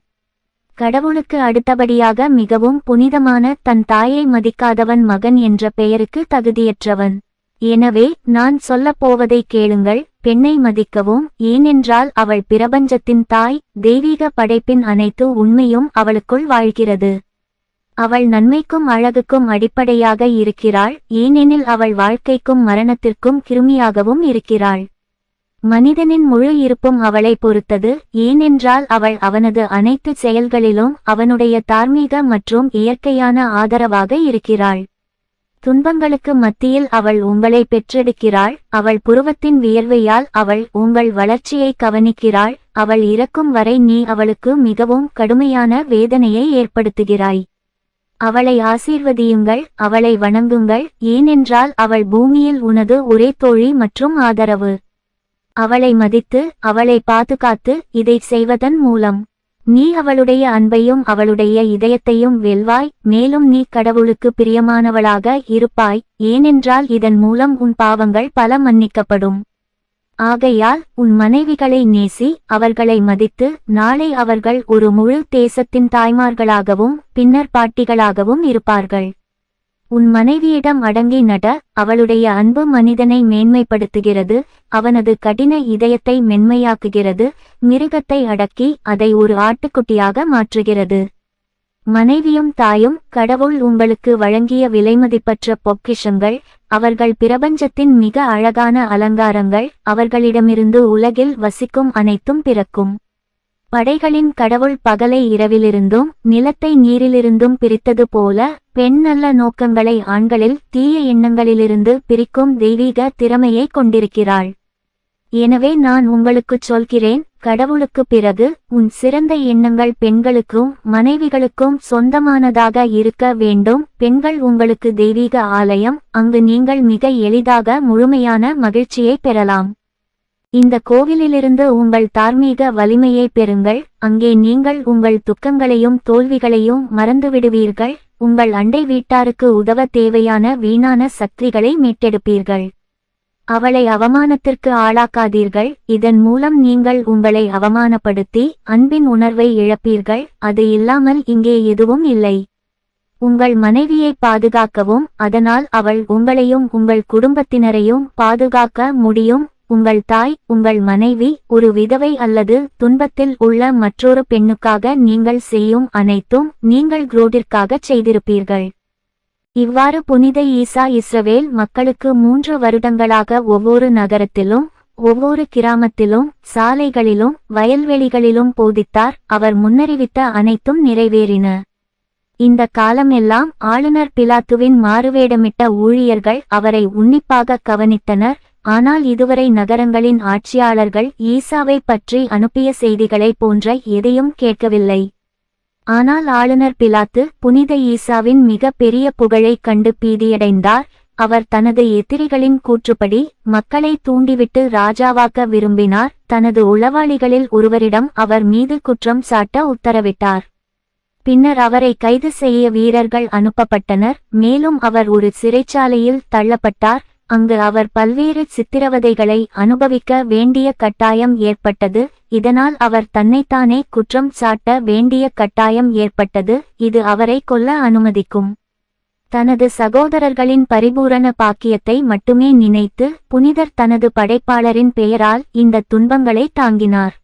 கடவுளுக்கு அடுத்தபடியாக மிகவும் புனிதமான தன் தாயை மதிக்காதவன் மகன் என்ற பெயருக்கு தகுதியற்றவன். எனவே நான் சொல்லப் போவதை கேளுங்கள். பெண்ணை மதிக்கவும், ஏனென்றால் அவள் பிரபஞ்சத்தின் தாய். தெய்வீக படைப்பின் அனைத்து உண்மையும் அவளுக்குள் வாழ்கிறது. அவள் நன்மைக்கும் அழகுக்கும் அடிப்படையாக இருக்கிறாள், ஏனெனில் அவள் வாழ்க்கைக்கும் மரணத்திற்கும் கிருமியாகவும் இருக்கிறாள். மனிதனின் முழு இருப்பும் அவளை பொறுத்தது, ஏனென்றால் அவள் அவனது அனைத்து செயல்களிலும் அவனுடைய தார்மீக மற்றும் இயற்கையான ஆதரவாக இருக்கிறாள். துன்பங்களுக்கு மத்தியில் அவள் உங்களை பெற்றெடுக்கிறாள். அவள் புருவத்தின் வியர்வையால் அவள் உங்கள் வளர்ச்சியை கவனிக்கிறாள். அவள் இறக்கும் வரை நீ அவளுக்கு மிகவும் கடுமையான வேதனையை ஏற்படுத்துகிறாய். அவளை ஆசீர்வதியுங்கள், அவளை வணங்குங்கள், ஏனென்றால் அவள் பூமியில் உனது ஒரே தோழி மற்றும் ஆதரவு. அவளை மதித்து அவளை பாதுகாத்து இதைச் செய்வதன் மூலம் நீ அவளுடைய அன்பையும் அவளுடைய இதயத்தையும் வெல்வாய். மேலும் நீ கடவுளுக்கு பிரியமானவளாக இருப்பாய், ஏனென்றால் இதன் மூலம் உன் பாவங்கள் பல மன்னிக்கப்படும். ஆகையால் உன் மனைவிகளை நேசி, அவர்களை மதித்து, நாளை அவர்கள் ஒரு முழு தேசத்தின் தாய்மார்களாகவும் பின்னர் பாட்டிகளாகவும் இருப்பார்கள். உன் மனைவியிடம் அடங்கி நட, அவளுடைய அன்பு மனிதனை மேன்மைப்படுத்துகிறது, அவனது கடின இதயத்தை மென்மையாக்குகிறது, மிருகத்தை அடக்கி அதை ஒரு ஆட்டுக்குட்டியாக மாற்றுகிறது. மனைவியும் தாயும் கடவுள் உங்களுக்கு வழங்கிய விலைமதிப்பற்ற பொக்கிஷங்கள். அவர்கள் பிரபஞ்சத்தின் மிக அழகான அலங்காரங்கள். அவர்களிடமிருந்து உலகில் வசிக்கும் அனைத்தும் பிறக்கும். படைகளின் கடவுள் பகலை இரவிலிருந்தும் நிலத்தை நீரிலிருந்தும் பிரித்தது போல பெண் நல்ல நோக்கங்களை ஆண்களில் தீய எண்ணங்களிலிருந்து பிரிக்கும் தெய்வீக திறமையை கொண்டிருக்கிறாள். எனவே நான் உங்களுக்குச் சொல்கிறேன், கடவுளுக்கு பிறகு உன் சிறந்த எண்ணங்கள் பெண்களுக்கும் மனைவிகளுக்கும் சொந்தமானதாக இருக்க வேண்டும். பெண்கள் உங்களுக்கு தெய்வீக ஆலயம், அங்கு நீங்கள் மிக எளிதாக முழுமையான மகிழ்ச்சியை பெறலாம். இந்த கோவிலிலிருந்து உங்கள் தார்மீக வலிமையை பெறுங்கள், அங்கே நீங்கள் உங்கள் துக்கங்களையும் தோல்விகளையும் மறந்துவிடுவீர்கள். உங்கள் அண்டை வீட்டாருக்கு உதவ தேவையான வீணான சக்திகளை மீட்டெடுப்பீர்கள். அவளை அவமானத்திற்கு ஆளாக்காதீர்கள். இதன் மூலம் நீங்கள் உங்களை அவமானப்படுத்தி அன்பின் உணர்வை இழப்பீர்கள். அது இல்லாமல் இங்கே எதுவும் இல்லை. உங்கள் மனைவியை பாதுகாக்கவும் அதனால் அவள் உங்களையும் உங்கள் குடும்பத்தினரையும் பாதுகாக்க முடியும். உங்கள் தாய், உங்கள் மனைவி ஒரு விதவை அல்லது துன்பத்தில் உள்ள மற்றொரு பெண்ணுக்காக நீங்கள் செய்யும் அனைத்தும் நீங்கள் குரோடிற்காக செய்திருப்பீர்கள். இவ்வாறு புனித ஈசா இஸ்ரவேல் மக்களுக்கு 3 வருடங்களாக ஒவ்வொரு நகரத்திலும் ஒவ்வொரு கிராமத்திலும் சாலைகளிலும் வயல்வெளிகளிலும் போதித்தார். அவர் முன்னறிவித்த அனைத்தும் நிறைவேறின. இந்த காலமெல்லாம் ஆளுநர் பிலாத்துவின் மாறுவேடமிட்ட ஊழியர்கள் அவரை உன்னிப்பாக கவனித்தனர். ஆனால் இதுவரை நகரங்களின் ஆட்சியாளர்கள் ஈசாவை பற்றி அனுப்பிய செய்திகளை போன்ற எதையும் கேட்கவில்லை. ஆனால் ஆளுநர் பிலாத்து புனித ஈசாவின் மிக பெரிய புகழை கண்டு பீதியடைந்தார். அவர் தனது எதிரிகளின் கூற்றுப்படி மக்களை தூண்டிவிட்டு ராஜாவாக்க விரும்பினார். தனது உளவாளிகளில் ஒருவரிடம் அவர் மீது குற்றம் சாட்ட உத்தரவிட்டார். பின்னர் அவரை கைது செய்ய வீரர்கள் அனுப்பப்பட்டனர். மேலும் அவர் ஒரு சிறைச்சாலையில் தள்ளப்பட்டார். அங்கு அவர் பல்வேறு சித்திரவதைகளை அனுபவிக்க வேண்டிய கட்டாயம் ஏற்பட்டது. இதனால் அவர் தன்னைத்தானே குற்றம் சாட்ட வேண்டிய கட்டாயம் ஏற்பட்டது. இது அவரை கொல்ல அனுமதிக்கும். தனது சகோதரர்களின் பரிபூரண பாக்கியத்தை மட்டுமே நினைத்து புனிதர் தனது படைப்பாளரின் பெயரால் இந்த துன்பங்களை தாங்கினார்.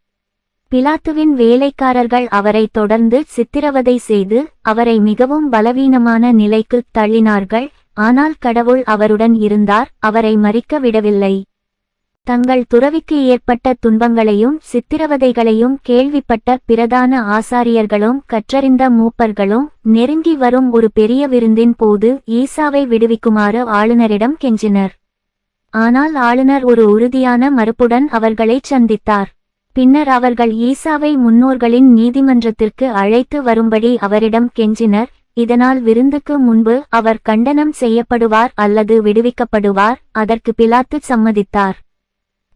பிலாத்துவின் வேலைக்காரர்கள் அவரை தொடர்ந்து சித்திரவதை செய்து அவரை மிகவும் பலவீனமான நிலைக்கு தள்ளினார்கள். ஆனால் கடவுள் அவருடன் இருந்தார், அவரை மரிக்க விடவில்லை. தங்கள் துறவிக்கு ஏற்பட்ட துன்பங்களையும் சித்திரவதைகளையும் கேள்விப்பட்ட பிரதான ஆசாரியர்களும் கற்றறிந்த மூப்பர்களும் நெருங்கி வரும் ஒரு பெரிய விருந்தின் போது ஈசாவை விடுவிக்குமாறு ஆளுநரிடம் கெஞ்சினர். ஆனால் ஆளுநர் ஒரு உறுதியான மறுப்புடன் அவர்களை சந்தித்தார். பின்னர் அவர்கள் ஈசாவை முன்னோர்களின் நீதிமன்றத்திற்கு அழைத்து வரும்படி அவரிடம் கெஞ்சினர். இதனால் விருந்துக்கு முன்பு அவர் கண்டனம் செய்யப்படுவார் அல்லது விடுவிக்கப்படுவார். அதற்கு பிலாத்து சம்மதித்தார்.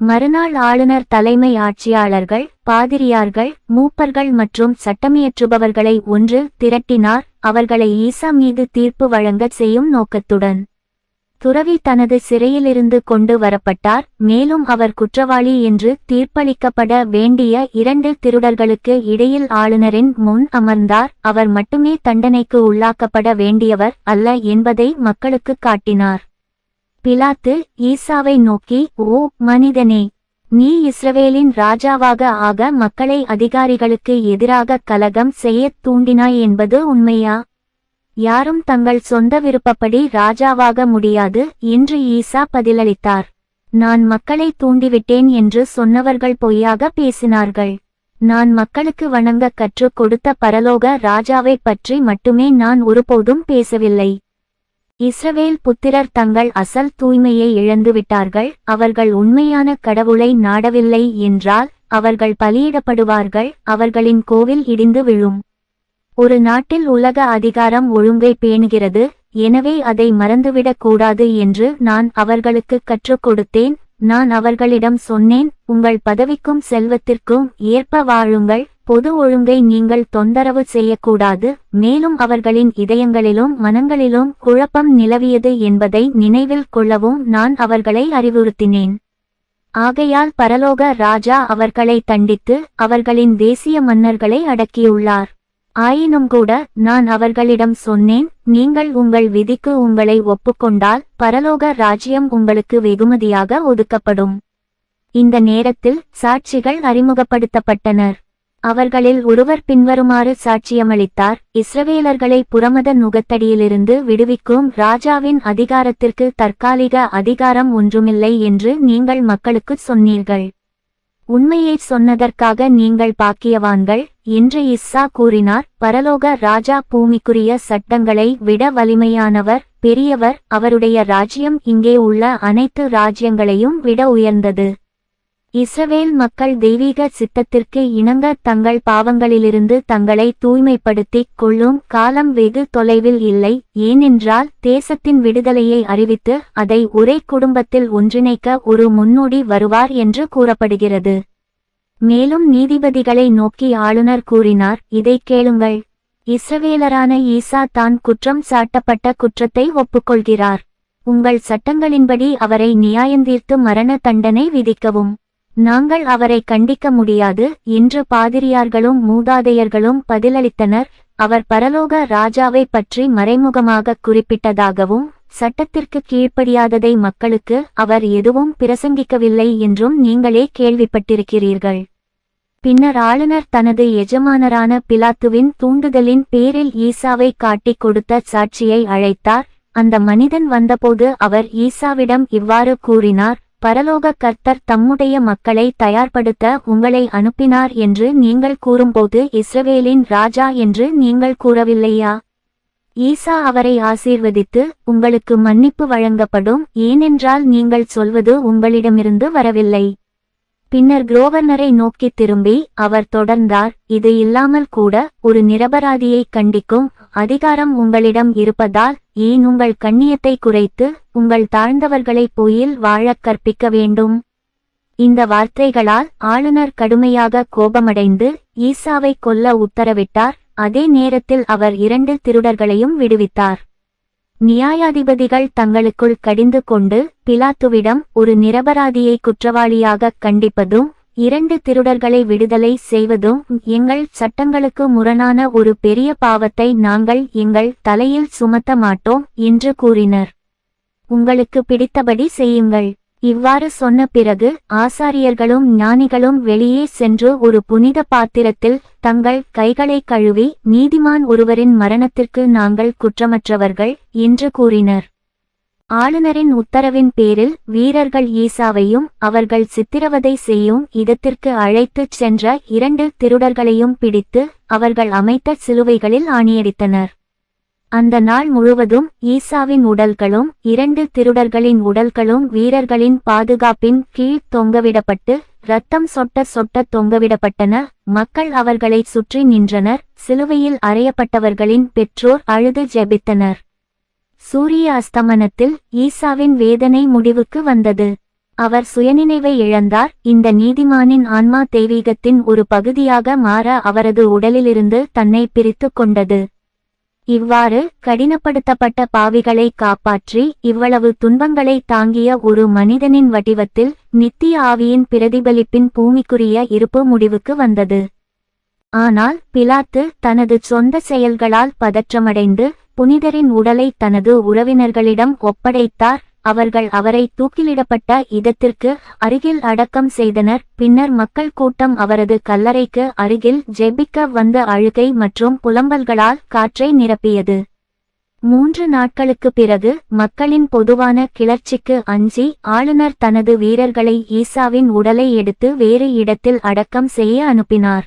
மறுநாள் ஆளுநர் தலைமை ஆட்சியாளர்கள், பாதிரியார்கள், மூப்பர்கள் மற்றும் சட்டமியற்றுபவர்களை ஒன்று திரட்டினார். அவர்களை ஈசா மீது தீர்ப்பு வழங்க செய்யும் நோக்கத்துடன். துறவி தனது சிறையிலிருந்து கொண்டு வரப்பட்டார். மேலும் அவர் குற்றவாளி என்று தீர்ப்பளிக்கப்பட வேண்டிய 2 திருடர்களுக்கு இடையில் ஆளுநரின் முன் அமர்ந்தார். அவர் மட்டுமே தண்டனைக்கு உள்ளாக்கப்பட வேண்டியவர் அல்ல என்பதை மக்களுக்கு காட்டினார். பிலாத்து ஈசாவை நோக்கி, ஓ மனிதனே, நீ இஸ்ரவேலின் ராஜாவாக ஆக மக்களை அதிகாரிகளுக்கு எதிராக கலகம் செய்யத் தூண்டினாய் என்பது உண்மையா? யாரும் தங்கள் சொந்த விருப்பப்படி ராஜாவாக முடியாது என்று ஈசா பதிலளித்தார். நான் மக்களை தூண்டிவிட்டேன் என்று சொன்னவர்கள் பொய்யாக பேசினார்கள். நான் மக்களுக்கு வணங்க கற்றுக் கொடுத்த பரலோக ராஜாவை பற்றி மட்டுமே நான் ஒருபோதும் பேசவில்லை. இஸ்ரவேல் புத்திரர் தங்கள் அசல் தூய்மையை இழந்துவிட்டார்கள். அவர்கள் உண்மையான கடவுளை நாடவில்லை என்றால் அவர்கள் பலியிடப்படுவார்கள். அவர்களின் கோவில் இடிந்து விழும். ஒரு நாட்டில் உலக அதிகாரம் ஒழுங்கை பேணுகிறது, எனவே அதை மறந்துவிடக் கூடாது என்று நான் அவர்களுக்கு கற்றுக் கொடுத்தேன். நான் அவர்களிடம் சொன்னேன், உங்கள் பதவிக்கும் செல்வத்திற்கும் ஏற்ப வாழுங்கள், பொது ஒழுங்கை நீங்கள் தொந்தரவு செய்யக்கூடாது. மேலும் அவர்களின் இதயங்களிலும் மனங்களிலும் குழப்பம் நிலவியது என்பதை நினைவில் கொள்ளவும் நான் அவர்களை அறிவுறுத்தினேன். ஆகையால் பரலோக ராஜா அவர்களை தண்டித்து அவர்களின் தேசிய மன்னர்களை அடக்கியுள்ளார். ஆயினும் கூட நான் அவர்களிடம் சொன்னேன், நீங்கள் உங்கள் விதிக்கு உங்களை ஒப்புக்கொண்டால் பரலோக ராஜ்யம் உங்களுக்கு வெகுமதியாக ஒதுக்கப்படும். இந்த நேரத்தில் சாட்சிகள் அறிமுகப்படுத்தப்பட்டனர். அவர்களில் ஒருவர் பின்வருமாறு சாட்சியமளித்தார்: இஸ்ரவேலர்களை புறமத நுகத்தடியிலிருந்து விடுவிக்கும் ராஜாவின் அதிகாரத்திற்கு தற்காலிக அதிகாரம் ஒன்றுமில்லை என்று நீங்கள் மக்களுக்கு சொன்னீர்கள். உண்மையை சொன்னதற்காக நீங்கள் பாக்கியவான்கள் என்று இஸ்ஸா கூறினார். பரலோக ராஜா பூமிக்குரிய சட்டங்களை விட வலிமையானவர், பெரியவர். அவருடைய ராஜ்யம் இங்கே உள்ள அனைத்து ராஜ்யங்களையும் விட உயர்ந்தது. இஸ்ரவேல் மக்கள் தெய்வீக சித்தத்திற்கு இணங்க தங்கள் பாவங்களிலிருந்து தங்களை தூய்மைப்படுத்திக் கொள்ளும் காலம் வெகு தொலைவில் இல்லை. ஏனென்றால் தேசத்தின் விடுதலையை அறிவித்து அதை ஒரே குடும்பத்தில் ஒன்றிணைக்க ஒரு முன்னோடி வருவார் என்று கூறப்படுகிறது. மேலும் நீதிபதிகளை நோக்கி ஆளுநர் கூறினார்: இதை கேளுங்கள். இஸ்ரவேலரான ஈசா தான் குற்றம் சாட்டப்பட்ட குற்றத்தை ஒப்புக்கொள்கிறார். உங்கள் சட்டங்களின்படி அவரை நியாயந்தீர்த்து மரண தண்டனை விதிக்கவும். நாங்கள் அவரை கண்டிக்க முடியாது என்று பாதிரியார்களும் மூதாதையர்களும் பதிலளித்தனர். அவர் பரலோக ராஜாவை பற்றி மறைமுகமாக குறிப்பிட்டதாகவும் சட்டத்திற்கு கீழ்ப்படியாததை மக்களுக்கு அவர் எதுவும் பிரசங்கிக்கவில்லை என்றும் நீங்களே கேள்விப்பட்டிருக்கிறீர்கள். பின்னர் ஆளுநர் தனது எஜமானரான பிலாத்துவின் தூண்டுதலின் பேரில் ஈசாவை காட்டிக் கொடுத்த சாட்சியை அழைத்தார். அந்த மனிதன் வந்தபோது அவர் ஈசாவிடம் இவ்வாறு கூறினார்: பரலோக கர்த்தர் தம்முடைய மக்களை தயார்படுத்த உங்களை அனுப்பினார் என்று நீங்கள் கூறும்போது இஸ்ரவேலின் ராஜா என்று நீங்கள் கூறவில்லையா? ஈசா அவரை ஆசீர்வதித்து, உங்களுக்கு மன்னிப்பு வழங்கப்படும், ஏனென்றால் நீங்கள் சொல்வது உங்களிடமிருந்து வரவில்லை. பின்னர் கவர்னரை நோக்கி திரும்பி அவர் தொடர்ந்தார்: இது இல்லாமல் கூட ஒரு நிரபராதியை கண்டிக்கும் அதிகாரம் உங்களிடம் இருப்பதால் ஏன் உங்கள் கண்ணியத்தை குறைத்து உங்கள் தாழ்ந்தவர்களை பொய்யில் வாழக் கற்பிக்க வேண்டும்? இந்த வார்த்தைகளால் ஆளுநர் கடுமையாக கோபமடைந்து ஈசாவை கொல்ல உத்தரவிட்டார். அதே நேரத்தில் அவர் 2 திருடர்களையும் விடுவித்தார். நியாயாதிபதிகள் தங்களுக்குள் கடிந்து கொண்டு பிலாத்துவிடம் ஒரு நிரபராதியை குற்றவாளியாக கண்டிப்பதும் 2 திருடர்களை விடுதலை செய்வதும் எங்கள் சட்டங்களுக்கு முரணான ஒரு பெரிய பாவத்தை நாங்கள் எங்கள் தலையில் சுமத்த மாட்டோம் என்று கூறினர். உங்களுக்கு பிடித்தபடி செய்யுங்கள். இவ்வாறு சொன்ன பிறகு ஆசாரியர்களும் ஞானிகளும் வெளியே சென்று ஒரு புனித பாத்திரத்தில் தங்கள் கைகளை கழுவி, நீதிமான் ஒருவரின் மரணத்திற்கு நாங்கள் குற்றமற்றவர்கள் என்று கூறினர். ஆளுநரின் உத்தரவின் பேரில் வீரர்கள் ஈசாவையும் அவர்கள் சித்திரவதை செய்யும் இடத்திற்கு அழைத்துச் சென்ற 2 திருடர்களையும் பிடித்து அவர்கள் அமைத்த சிலுவைகளில் ஆணியடித்தனர். அந்த நாள் முழுவதும் ஈசாவின் உடல்களும் 2 திருடர்களின் உடல்களும் வீரர்களின் பாதுகாப்பின் கீழ் தொங்கவிடப்பட்டு இரத்தம் சொட்ட சொட்ட தொங்கவிடப்பட்டன. மக்கள் அவர்களை சுற்றி நின்றனர். சிலுவையில் அறையப்பட்டவர்களின் பெற்றோர் அழுது ஜெபித்தனர். சூரிய அஸ்தமனத்தில் ஈசாவின் வேதனை முடிவுக்கு வந்தது. அவர் சுயநினைவை இழந்தார். இந்த நீதிமானின் ஆன்மா தெய்வீகத்தின் ஒரு பகுதியாக மாற அவரது உடலிலிருந்து தன்னை பிரித்து கொண்டது. இவ்வாறு கடினப்படுத்தப்பட்ட பாவிகளை காப்பாற்றி இவ்வளவு துன்பங்களை தாங்கிய ஒரு மனிதனின் வடிவத்தில் நித்திய ஆவியின் பிரதிபலிப்பின் பூமிக்குரிய இருப்பு முடிவுக்கு வந்தது. ஆனால் பிலாத்து தனது சொந்த செயல்களால் பதற்றமடைந்து புனிதரின் உடலை தனது உறவினர்களிடம் ஒப்படைத்தார். அவர்கள் அவரை தூக்கிலிடப்பட்ட இடத்திற்கு அருகில் அடக்கம் செய்தனர். பின்னர் மக்கள் கூட்டம் அவரது கல்லறைக்கு அருகில் ஜெபிக்க வந்த அழுகை மற்றும் புலம்பல்களால் காற்றை நிரப்பியது. 3 நாட்களுக்கு பிறகு மக்களின் பொதுவான கிளர்ச்சிக்கு அஞ்சி ஆளுநர் தனது வீரர்களை ஈசாவின் உடலை எடுத்து வேறு இடத்தில் அடக்கம் செய்ய அனுப்பினார்.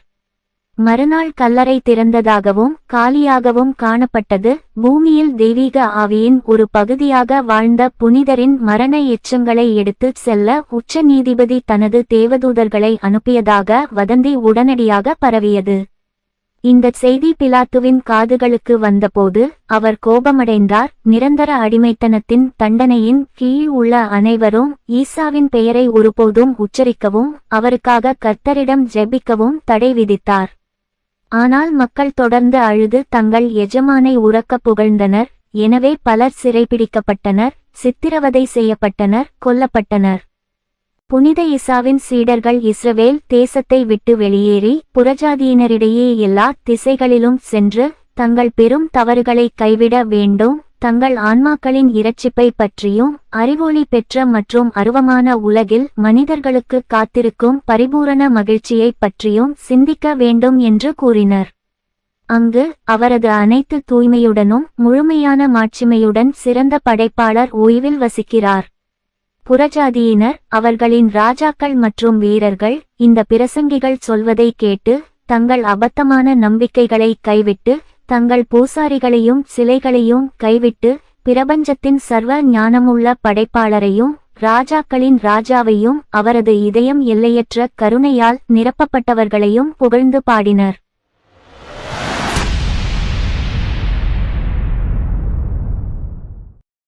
மறுநாள் கல்லறை திறந்ததாகவும் காலியாகவும் காணப்பட்டது. பூமியில் தெய்வீக ஆவியின் ஒரு பகுதியாக வாழ்ந்த புனிதரின் மரண எச்சங்களை எடுத்துச் செல்ல உச்ச நீதிபதி தனது தேவதூதர்களை அனுப்பியதாக வதந்தி உடனடியாக பரவியது. இந்த செய்தி பிலாத்துவின் காதுகளுக்கு வந்தபோது அவர் கோபமடைந்தார். நிரந்தர அடிமைத்தனத்தின் தண்டனையின் கீழ் உள்ள அனைவரும் ஈசாவின் பெயரை ஒருபோதும் உச்சரிக்கவும் அவருக்காக கர்த்தரிடம் ஜெபிக்கவும் தடை விதித்தார். ஆனால் மக்கள் தொடர்ந்து அழுது தங்கள் எஜமானை உரக்க புகழ்ந்தனர். எனவே பலர் சிறைபிடிக்கப்பட்டனர், சித்திரவதை செய்யப்பட்டனர், கொல்லப்பட்டனர். புனித ஈசாவின் சீடர்கள் இஸ்ரவேல் தேசத்தை விட்டு வெளியேறி புறஜாதியினரிடையே எல்லா திசைகளிலும் சென்று தங்கள் பெரும் தவறுகளை கைவிட வேண்டும், தங்கள் ஆன்மாக்களின் இரட்சிப்பை பற்றியும் அறிவொளி பெற்ற மற்றும் அருவமான உலகில் மனிதர்களுக்கு காத்திருக்கும் பரிபூரண மகிழ்ச்சியை பற்றியும் சிந்திக்க வேண்டும் என்று கூறினர். அங்கு அவரது அனைத்து தூய்மையுடனும் முழுமையான மாட்சிமையுடன் சிறந்த படைப்பாளர் ஓய்வில் வசிக்கிறார். புறஜாதியினர், அவர்களின் ராஜாக்கள் மற்றும் வீரர்கள் இந்த பிரசங்கிகள் சொல்வதை கேட்டு தங்கள் அபத்தமான நம்பிக்கைகளை கைவிட்டு தங்கள் பூசாரிகளையும் சிலைகளையும் கைவிட்டு பிரபஞ்சத்தின் சர்வ ஞானமுள்ள படைப்பாளரையும் ராஜாக்களின் ராஜாவையும் அவரது இதயம் எல்லையற்ற கருணையால் நிரப்பப்பட்டவர்களையும் புகழ்ந்து பாடினர்.